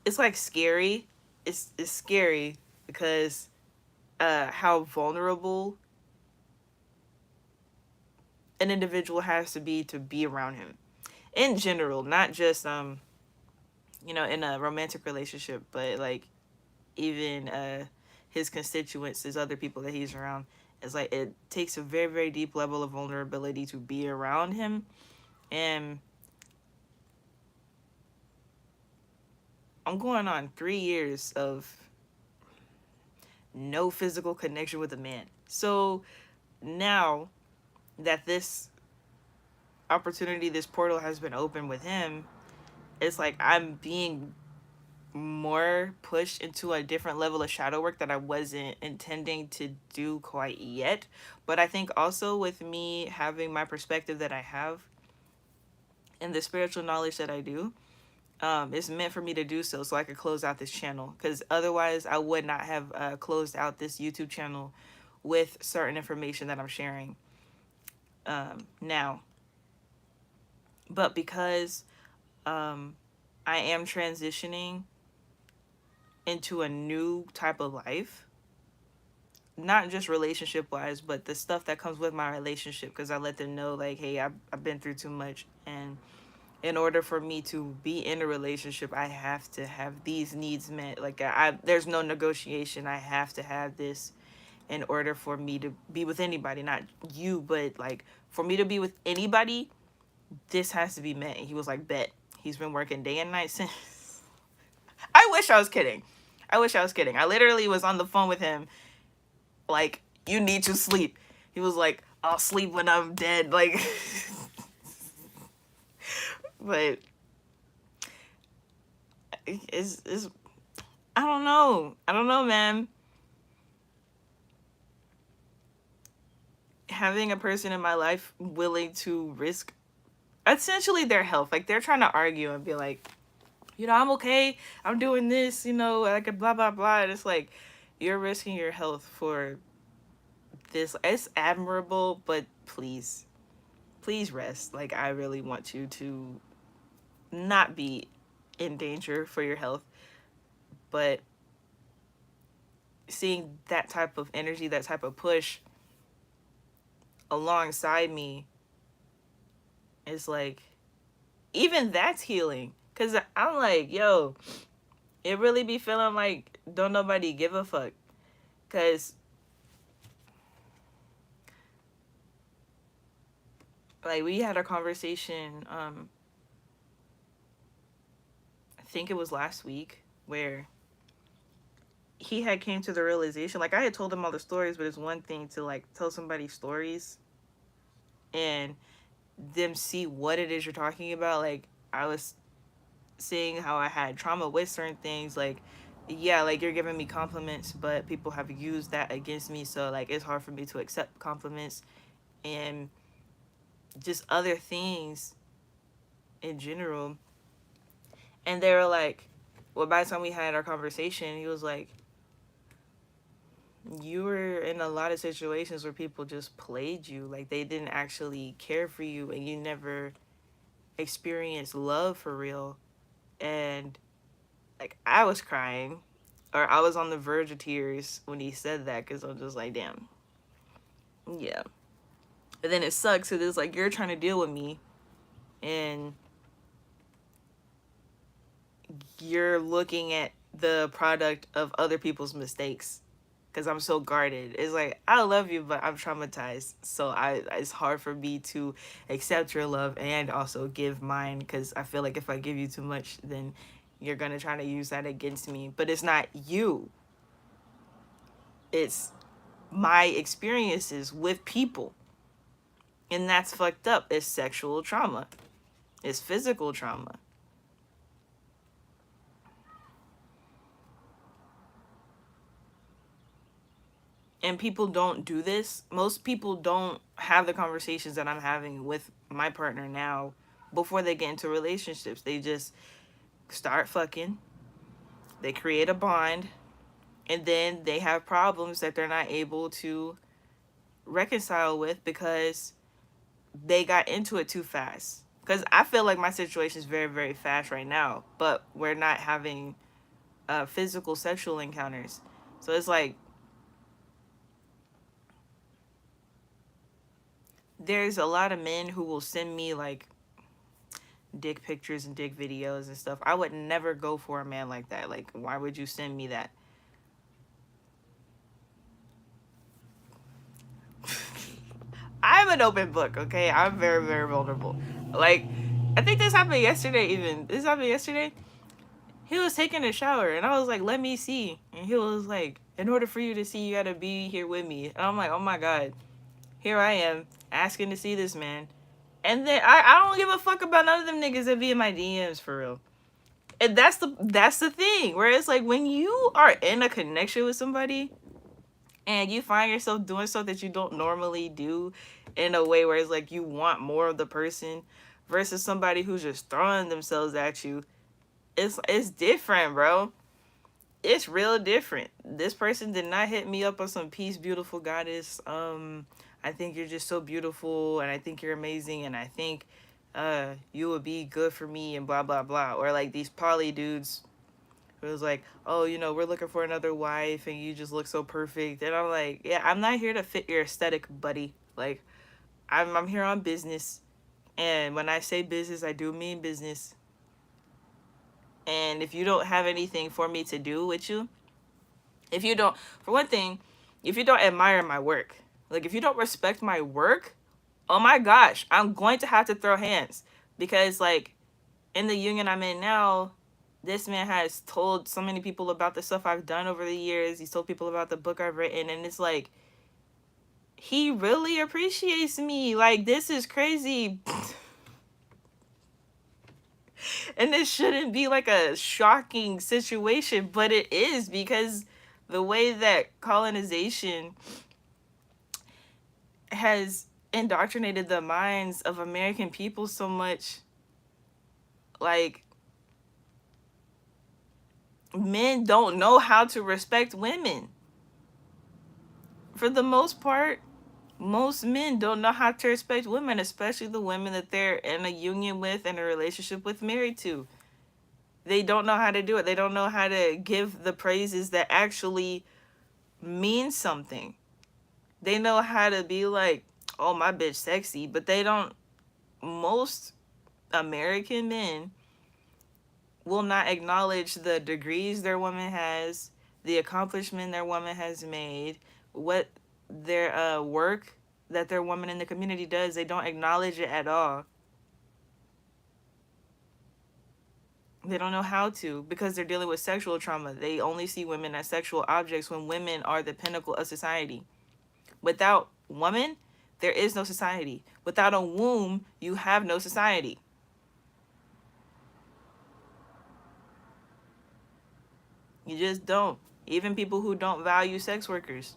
it's like scary. It's scary because how vulnerable an individual has to be around him in general, not just in a romantic relationship, but like even his constituents, his other people that he's around. It's like it takes a very, very deep level of vulnerability to be around him. And I'm going on 3 years of no physical connection with a man. So now that this opportunity, this portal has been open with him, it's like I'm being more pushed into a different level of shadow work that I wasn't intending to do quite yet. But I think also with me having my perspective that I have and the spiritual knowledge that I do, it's meant for me to do so I could close out this channel. Because otherwise I would not have closed out this YouTube channel with certain information that I'm sharing now. But because I am transitioning into a new type of life, not just relationship wise, but the stuff that comes with my relationship, because I let them know like, hey, I've been through too much, and in order for me to be in a relationship I have to have these needs met. Like there's no negotiation. I have to have this in order for me to be with anybody, not you, but like for me to be with anybody, this has to be met. And he was like, bet. He's been working day and night since. I wish I was kidding. I wish I was kidding. I literally was on the phone with him like, you need to sleep. He was like, I'll sleep when I'm dead. Like, but it's I don't know. I don't know, man. Having a person in my life willing to risk essentially their health. Like, they're trying to argue and be like, I'm okay. I'm doing this, like blah, blah, blah. And it's like, you're risking your health for this. It's admirable, but please rest. Like, I really want you to not be in danger for your health. But seeing that type of energy, that type of push alongside me is like, even that's healing. Because I'm like, yo, it really be feeling like don't nobody give a fuck. Because like we had a conversation, I think it was last week, where he had came to the realization, like I had told him all the stories, but it's one thing to like tell somebody stories and them see what it is you're talking about. Like I was seeing how I had trauma with certain things. Like, yeah, like you're giving me compliments, but people have used that against me. So like it's hard for me to accept compliments and just other things in general. And they were like, well, by the time we had our conversation, he was like, you were in a lot of situations where people just played you. Like they didn't actually care for you and you never experienced love for real. And like I was crying, or I was on the verge of tears when he said that, because I'm just like, damn. Yeah. But then it sucks because it's like you're trying to deal with me and you're looking at the product of other people's mistakes because I'm so guarded. It's like, I love you, but I'm traumatized. So it's hard for me to accept your love and also give mine, because I feel like if I give you too much, then you're going to try to use that against me. But it's not you. It's my experiences with people. And that's fucked up. It's sexual trauma. It's physical trauma. And people don't do this. Most people don't have the conversations that I'm having with my partner now before they get into relationships. They just start fucking, they create a bond, and then they have problems that they're not able to reconcile with because they got into it too fast. Because I feel like my situation is very, very fast right now, but we're not having physical sexual encounters. So it's like, there's a lot of men who will send me like dick pictures and dick videos and stuff. I would never go for a man like that. Like, why would you send me that? I'm an open book, okay? I'm very, very vulnerable. Like, I think this happened yesterday even. This happened yesterday. He was taking a shower and I was like, let me see. And he was like, in order for you to see, you gotta be here with me. And I'm like, oh my God. Here I am asking to see this man. And then I don't give a fuck about none of them niggas that be in my DMs for real. And that's the thing, where it's like when you are in a connection with somebody and you find yourself doing stuff that you don't normally do in a way where it's like you want more of the person versus somebody who's just throwing themselves at you, it's different, bro. It's real different. This person did not hit me up on some peace, beautiful goddess. I think you're just so beautiful and I think you're amazing and I think you would be good for me and blah blah blah. Or like these poly dudes who was like, oh, you know, we're looking for another wife and you just look so perfect. And I'm like, yeah, I'm not here to fit your aesthetic, buddy. Like, I'm here on business. And when I say business, I do mean business. And if you don't have anything for me to do with you, if you don't, for one thing, if you don't admire my work, like if you don't respect my work, oh my gosh, I'm going to have to throw hands. Because like in the union I'm in now, this man has told so many people about the stuff I've done over the years. He's told people about the book I've written, and it's like, he really appreciates me. Like, this is crazy. And this shouldn't be like a shocking situation, but it is, because the way that colonization has indoctrinated the minds of American people so much, like, men don't know how to respect women. For the most part, most men don't know how to respect women, especially the women that they're in a union with and a relationship with, married to. They don't know how to do it. They don't know how to give the praises that actually mean something. They know how to be like, oh, my bitch sexy, but they don't. Most American men will not acknowledge the degrees their woman has, the accomplishment their woman has made, what their work that their woman in the community does. They don't acknowledge it at all. They don't know how to, because they're dealing with sexual trauma. They only see women as sexual objects when women are the pinnacle of society. Without woman, there is no society. Without a womb, you have no society. You just don't. Even people who don't value sex workers.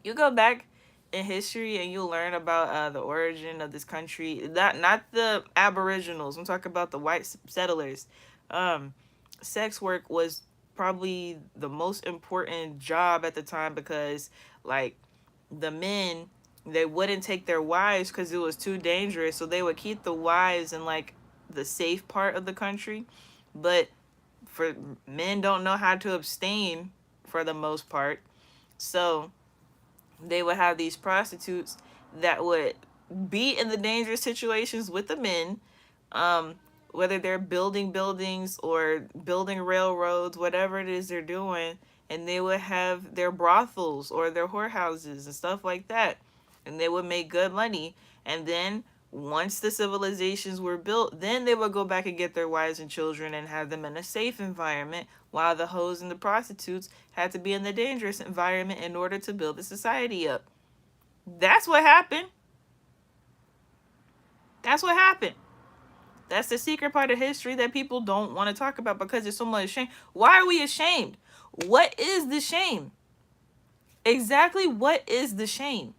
You go back in history and you'll learn about the origin of this country. Not the Aboriginals. I'm talking about the white settlers. Um, Sex work was probably the most important job at the time because, like, the men, they wouldn't take their wives because it was too dangerous. So they would keep the wives in like the safe part of the country. But for men don't know how to abstain for the most part. So they would have these prostitutes that would be in the dangerous situations with the men, um, whether they're building buildings or building railroads, whatever it is they're doing, and they would have their brothels or their whorehouses and stuff like that, and they would make good money. And then once the civilizations were built, then they would go back and get their wives and children and have them in a safe environment, while the hoes and the prostitutes had to be in the dangerous environment in order to build the society up. That's what happened. That's what happened. That's the secret part of history that people don't want to talk about because there's so much shame. Why are we ashamed? What is the shame? Exactly what is the shame?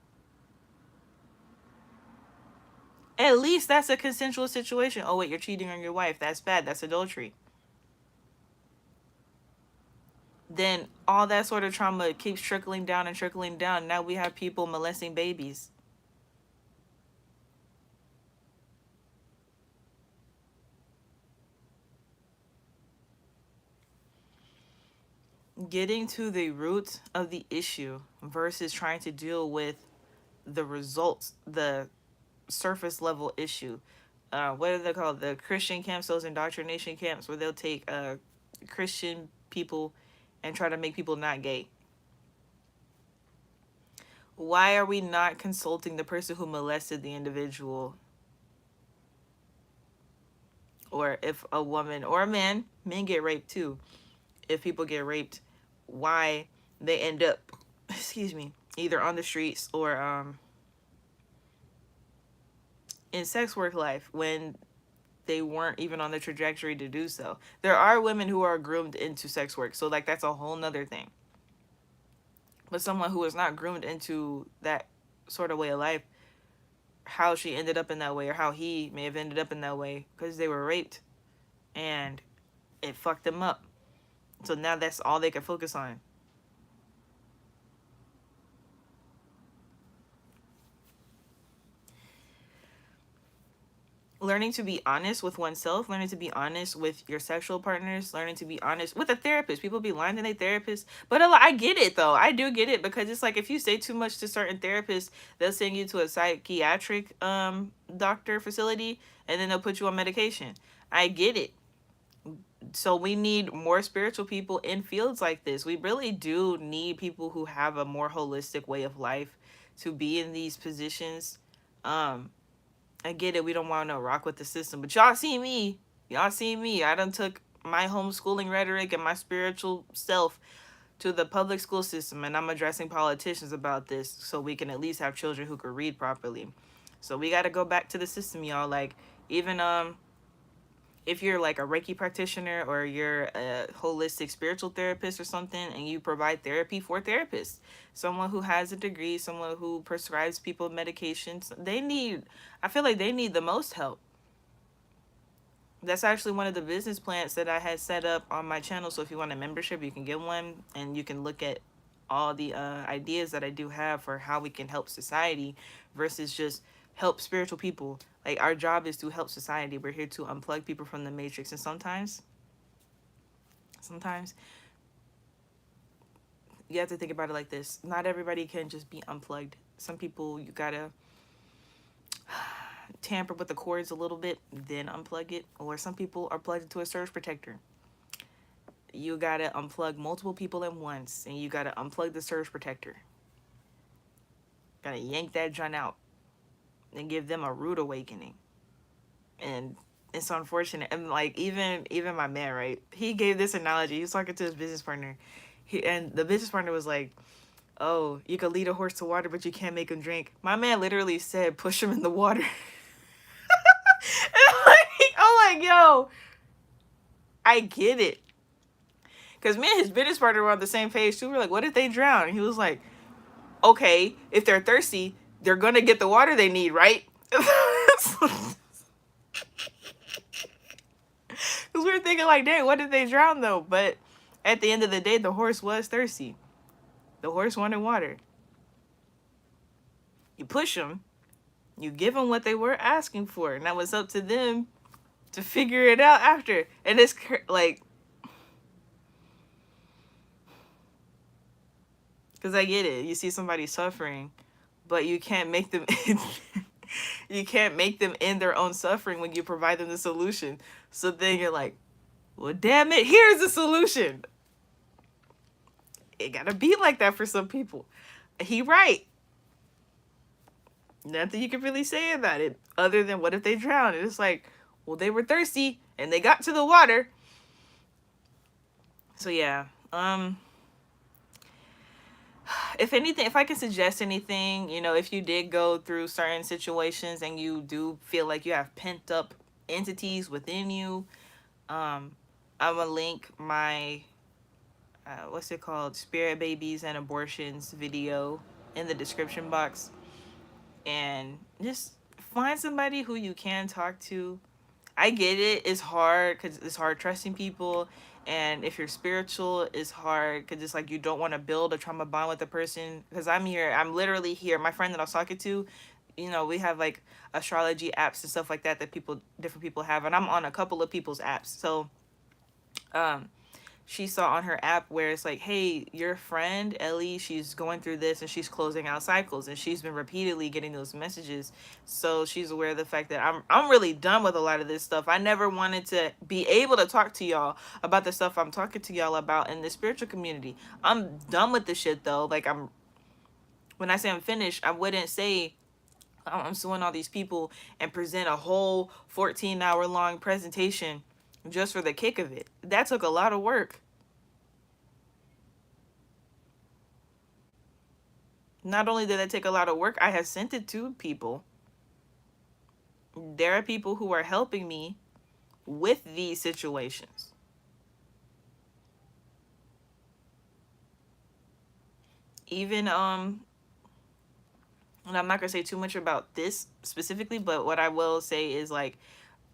At least that's a consensual situation. Oh, wait, you're cheating on your wife. That's bad. That's adultery. Then all that sort of trauma keeps trickling down and trickling down. Now we have people molesting babies. Getting to the root of the issue versus trying to deal with the results, the surface level issue. What are they called? The Christian camps, those indoctrination camps where they'll take Christian people and try to make people not gay. Why are we not consulting the person who molested the individual? Or if a woman or a man, men get raped too. If people get raped, why they end up, excuse me, either on the streets or in sex work life when they weren't even on the trajectory to do so. There are women who are groomed into sex work, so like that's a whole nother thing. But someone who is not groomed into that sort of way of life, how she ended up in that way or how he may have ended up in that way because they were raped and it fucked them up. So now that's all they can focus on. Learning to be honest with oneself, learning to be honest with your sexual partners, learning to be honest with a therapist. People be lying to their therapist. But I get it, though. I do get it because it's like if you say too much to certain therapists, they'll send you to a psychiatric doctor facility and then they'll put you on medication. I get it. So we need more spiritual people in fields like this. We really do need people who have a more holistic way of life to be in these positions. I get it. We don't want to rock with the system, but y'all see me. Y'all see me. I done took my homeschooling rhetoric and my spiritual self to the public school system, and I'm addressing politicians about this so we can at least have children who can read properly. So we got to go back to the system, y'all. Like, even if you're like a Reiki practitioner or you're a holistic spiritual therapist or something and you provide therapy for therapists, someone who has a degree, someone who prescribes people medications, I feel like they need the most help. That's actually one of the business plans that I had set up on my channel. So if you want a membership, you can get one and you can look at all the ideas that I do have for how we can help society versus just help spiritual people. Like, our job is to help society. We're here to unplug people from the matrix. And sometimes you have to think about it like this. Not everybody can just be unplugged. Some people, you gotta tamper with the cords a little bit, then unplug it. Or some people are plugged into a surge protector. You gotta unplug multiple people at once, and you gotta unplug the surge protector. Gotta yank that joint out and give them a rude awakening. And it's unfortunate. And like, even my man, right, he gave this analogy. He was talking to his business partner, and the business partner was like, oh, you can lead a horse to water, but you can't make him drink. My man literally said, push him in the water. And I'm like, yo, I get it. Because me and his business partner were on the same page too. We were like, what if they drown? And he was like, okay, if they're thirsty, they're gonna get the water they need, right? Because we were thinking like, dang, what if they drown though? But at the end of the day, the horse was thirsty. The horse wanted water. You push them, you give them what they were asking for, and that was up to them to figure it out after. And it's like, because I get it, you see somebody suffering, but you can't make them you can't make them end their own suffering when you provide them the solution. So then you're like, well, damn it, here's the solution. It gotta be like that for some people. He right. Nothing you can really say about it other than what if they drown? And it's like, well, they were thirsty and they got to the water. So yeah, if anything, if I can suggest anything, you know, if you did go through certain situations and you do feel like you have pent up entities within you, I'm gonna link my what's it called, Spirit Babies and Abortions video in the description box, and just find somebody who you can talk to. I get it, it's hard because it's hard trusting people, and if you're spiritual, it's hard because it's like you don't want to build a trauma bond with the person. Because I'm literally here. My friend that I was talking to, you know, we have like astrology apps and stuff like that different people have, and I'm on a couple of people's apps. So she saw on her app where it's like, hey, your friend Ellie, she's going through this and she's closing out cycles, and she's been repeatedly getting those messages. So she's aware of the fact that I'm really done with a lot of this stuff. I never wanted to be able to talk to y'all about the stuff I'm talking to y'all about in the spiritual community. I'm done with this shit though. Like, when I say I'm finished, I wouldn't say I'm suing all these people and present a whole 14-hour long presentation just for the kick of it. That took a lot of work. Not only did that take a lot of work, I have sent it to people. There are people who are helping me with these situations. Even and I'm not gonna say too much about this specifically, but what I will say is, like,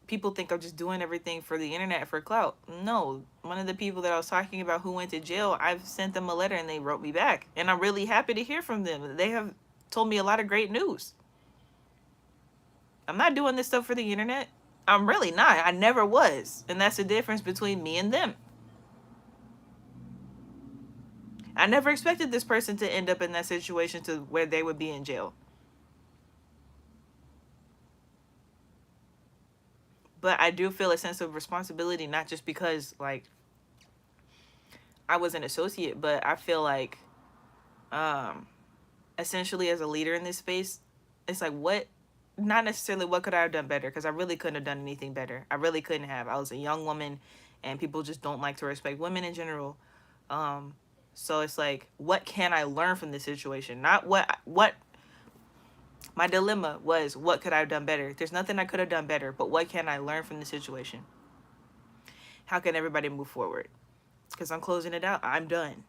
people think I'm just doing everything for the internet for clout. No, one of the people that I was talking about who went to jail, I've sent them a letter and they wrote me back, and I'm really happy to hear from them. They have told me a lot of great news. I'm not doing this stuff for the internet. I'm really not. I never was, and that's the difference between me and them. I never expected this person to end up in that situation to where they would be in jail. But I do feel a sense of responsibility, not just because, like, I was an associate, but I feel like, essentially as a leader in this space, it's like, what, not necessarily what could I have done better, because I really couldn't have done anything better. I really couldn't have. I was a young woman, and people just don't like to respect women in general. So it's like, what can I learn from this situation? Not what my dilemma was, what could I have done better? There's nothing I could have done better, but what can I learn from the situation? How can everybody move forward? Because I'm closing it out. I'm done.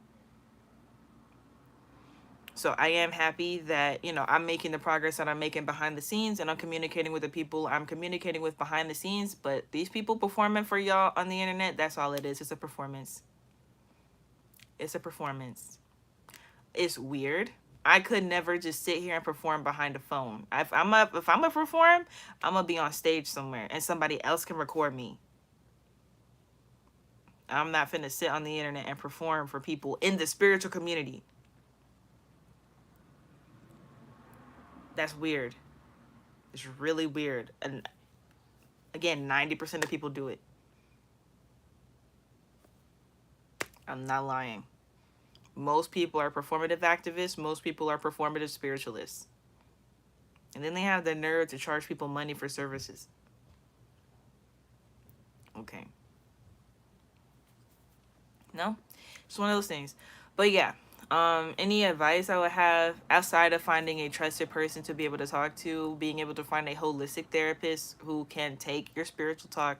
So I am happy that, you know, I'm making the progress that I'm making behind the scenes, and I'm communicating with the people I'm communicating with behind the scenes. But these people performing for y'all on the internet, that's all it is. It's a performance. It's a performance. It's weird. I could never just sit here and perform behind a phone. If I'm a perform, I'm gonna be on stage somewhere and somebody else can record me. I'm not finna sit on the internet and perform for people in the spiritual community. That's weird. It's really weird. And again, 90% of people do it. I'm not lying. Most people are performative activists. Most people are performative spiritualists. And then they have the nerve to charge people money for services. Okay. No? It's one of those things. But yeah, any advice I would have outside of finding a trusted person to be able to talk to, being able to find a holistic therapist who can take your spiritual talk,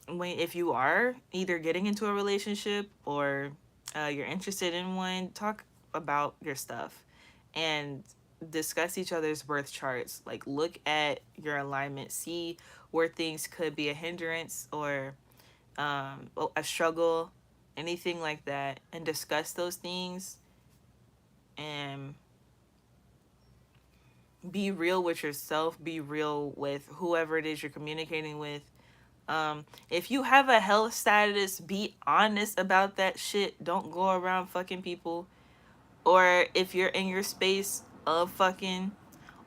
if you are either getting into a relationship or you're interested in one, talk about your stuff and discuss each other's birth charts. Like, look at your alignment, see where things could be a hindrance or a struggle, anything like that, and discuss those things and be real with yourself, be real with whoever it is you're communicating with. If you have a health status, be honest about that shit. Don't go around fucking people. Or if you're in your space of fucking,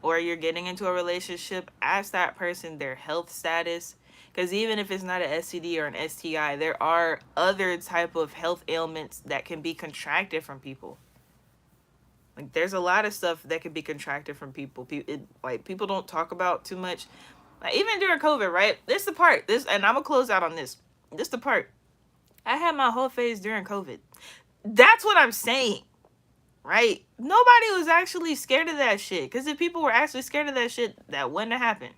or you're getting into a relationship, ask that person their health status. Because even if it's not an STD or an STI, there are other type of health ailments that can be contracted from people. Like, there's a lot of stuff that can be contracted from people. Like, people don't talk about too much. Like, even during COVID, right? This the part. And I'm gonna close out on this. This the part. I had my whole phase during COVID. That's what I'm saying, right? Nobody was actually scared of that shit. Because if people were actually scared of that shit, that wouldn't have happened.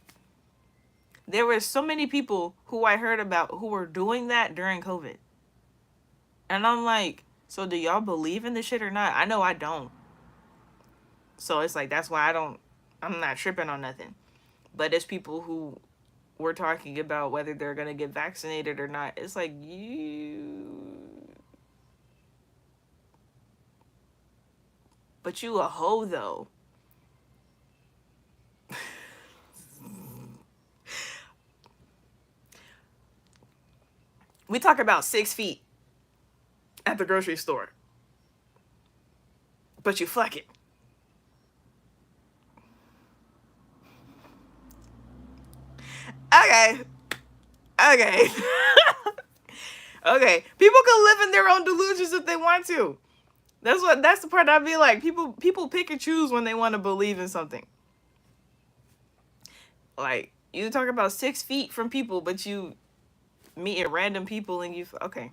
There were so many people who I heard about who were doing that during COVID. And I'm like, so do y'all believe in this shit or not? I know I don't. So it's like, that's why I'm not tripping on nothing. But it's people who were talking about whether they're going to get vaccinated or not. It's like, but you a hoe though. We talk about 6 feet at the grocery store. But you fuck it. Okay. Okay. Okay. People can live in their own delusions if they want to. That's the part I'd be like, people pick and choose when they want to believe in something. Like, you talk about 6 feet from people, but you meeting random people and you okay.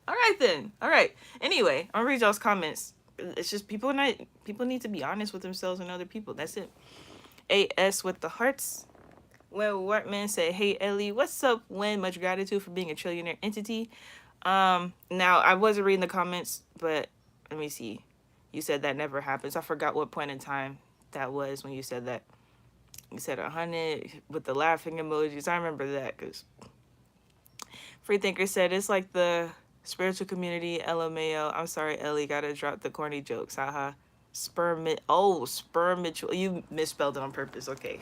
All right then. All right. Anyway, I'll read y'all's comments. It's just people need to be honest with themselves and other people. That's it. AS with the hearts. Well, Wortman said, "Hey Ellie, what's up? When much gratitude for being a trillionaire entity." Now I wasn't reading the comments, but let me see. You said that never happens. I forgot what point in time that was when you said that. You said 100 with the laughing emojis. I remember that because Freethinker said it's like the spiritual community. LMAO. I'm sorry, Ellie. Gotta drop the corny jokes. Haha. Spermitual. You misspelled it on purpose. Okay.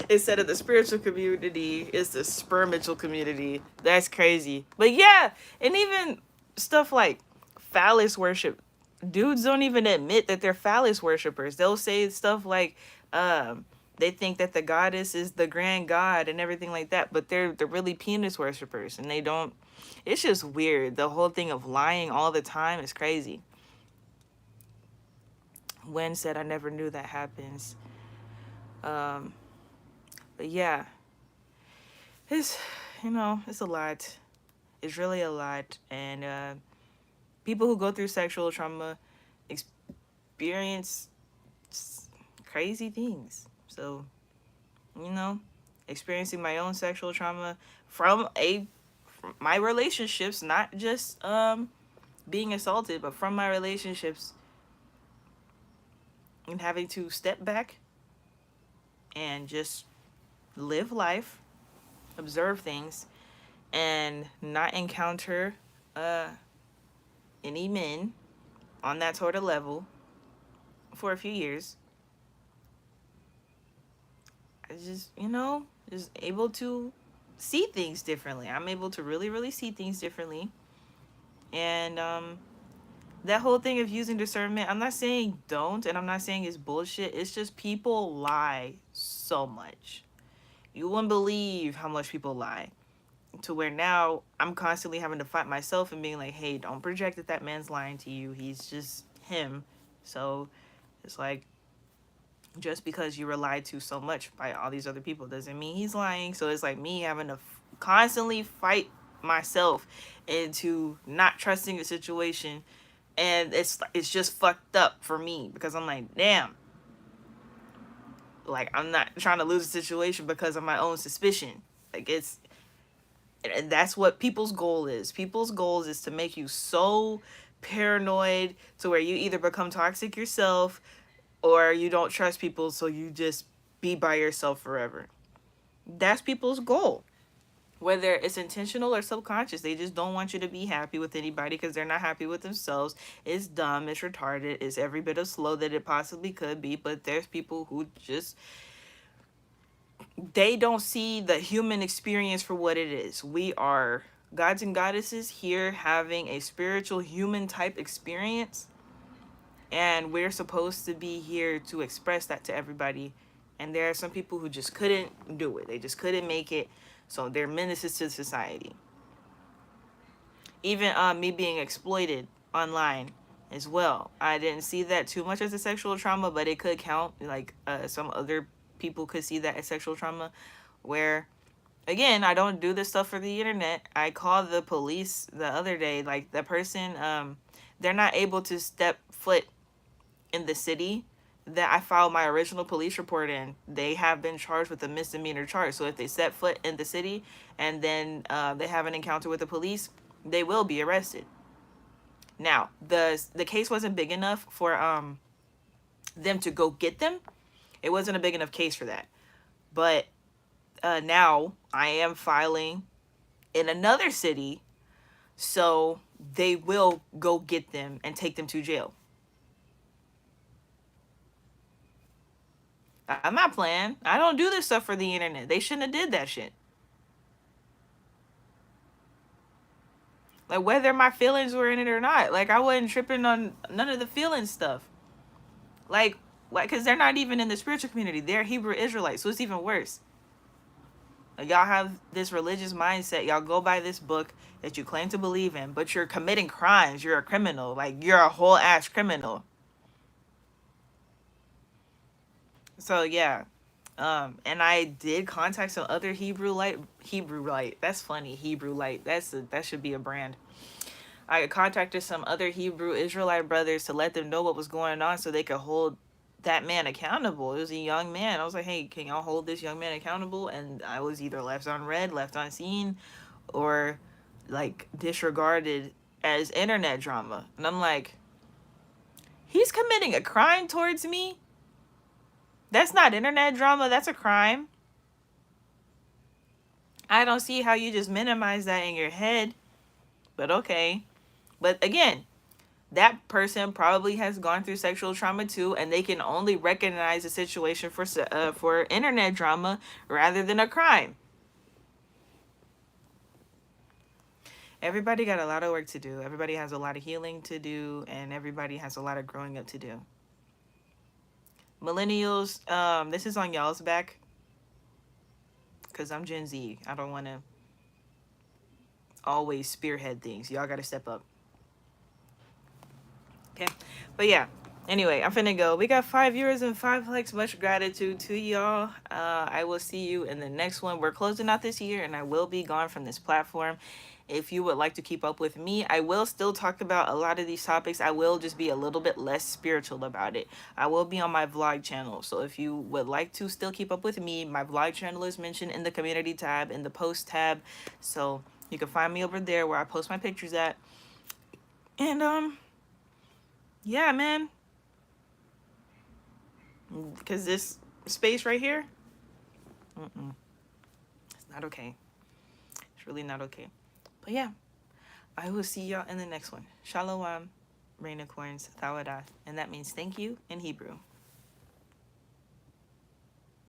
Instead of the spiritual community, it's the spermitual community. That's crazy. But yeah, and even stuff like phallus worship. Dudes don't even admit that they're phallus worshipers. They'll say stuff like, they think that the goddess is the grand god and everything like that, but they're really penis worshipers, and they don't. It's just weird. The whole thing of lying all the time is crazy. Wen said, I never knew that happens. But yeah, it's, it's a lot. It's really a lot. And people who go through sexual trauma experience crazy things. So, experiencing my own sexual trauma from my relationships, not just being assaulted, but from my relationships, and having to step back and just live life, observe things, and not encounter any men on that sort of level for a few years. I just, just able to see things differently. I'm able to really, really see things differently. And that whole thing of using discernment, I'm not saying don't, and I'm not saying it's bullshit. It's just people lie so much. You wouldn't believe how much people lie. To where now I'm constantly having to fight myself and being like, hey, don't project that man's lying to you. He's just him. So it's like, just because you were lied to so much by all these other people doesn't mean he's lying. So it's like me having to constantly fight myself into not trusting the situation. And it's just fucked up for me because I'm like, damn. Like, I'm not trying to lose a situation because of my own suspicion. Like, and that's what people's goal is. People's goals is to make you so paranoid to where you either become toxic yourself or you don't trust people, so you just be by yourself forever. That's people's goal. Whether it's intentional or subconscious, they just don't want you to be happy with anybody because they're not happy with themselves. It's dumb, it's retarded, it's every bit of slow that it possibly could be. But there's people who just, they don't see the human experience for what it is. We are gods and goddesses here having a spiritual human type experience, and we're supposed to be here to express that to everybody. And there are some people who just couldn't do it. They just couldn't make it. So they're menaces to society. Even me being exploited online as well. I didn't see that too much as a sexual trauma, but it could count. Like some other people could see that as sexual trauma, where, again, I don't do this stuff for the internet. I called the police the other day. Like, the person, they're not able to step foot in the city that I filed my original police report in. They have been charged with a misdemeanor charge. So if they set foot in the city and then they have an encounter with the police, they will be arrested. Now, the case wasn't big enough for them to go get them. It wasn't a big enough case for that. But now I am filing in another city, so they will go get them and take them to jail. I'm not playing. I don't do this stuff for the internet. They shouldn't have did that shit. Like, whether my feelings were in it or not. Like, I wasn't tripping on none of the feeling stuff. Like, because they're not even in the spiritual community. They're Hebrew Israelites, so it's even worse. Like, y'all have this religious mindset. Y'all go by this book that you claim to believe in, but you're committing crimes. You're a criminal. Like, you're a whole ass criminal. So, yeah. And I did contact some other Hebrew light. That's funny. Hebrew light. That should be a brand. I contacted some other Hebrew Israelite brothers to let them know what was going on so they could hold that man accountable. It was a young man. I was like, hey, can y'all hold this young man accountable? And I was either left on red, left unseen, or like disregarded as internet drama. And I'm like, he's committing a crime towards me? That's not internet drama. That's a crime. I don't see how you just minimize that in your head. But okay. But again, that person probably has gone through sexual trauma too, and they can only recognize the situation for internet drama rather than a crime. Everybody got a lot of work to do. Everybody has a lot of healing to do, and everybody has a lot of growing up to do. Millennials, this is on y'all's back, because I'm Gen Z. I don't want to always spearhead things. Y'all got to step up. Okay, but yeah, anyway, I'm finna go. We got 5 viewers and 5 likes. Much gratitude to y'all. I will see you in the next one. We're closing out this year, and I will be gone from this platform. If you would like to keep up with me, I will still talk about a lot of these topics. I will just be a little bit less spiritual about it. I will be on my vlog channel. So if you would like to still keep up with me, my vlog channel is mentioned in the community tab, in the post tab. So you can find me over there where I post my pictures at. And yeah, man. Because this space right here, it's not okay. It's really not okay. But yeah, I will see y'all in the next one. Shalom, Rainicorns, Thawadah. And that means thank you in Hebrew.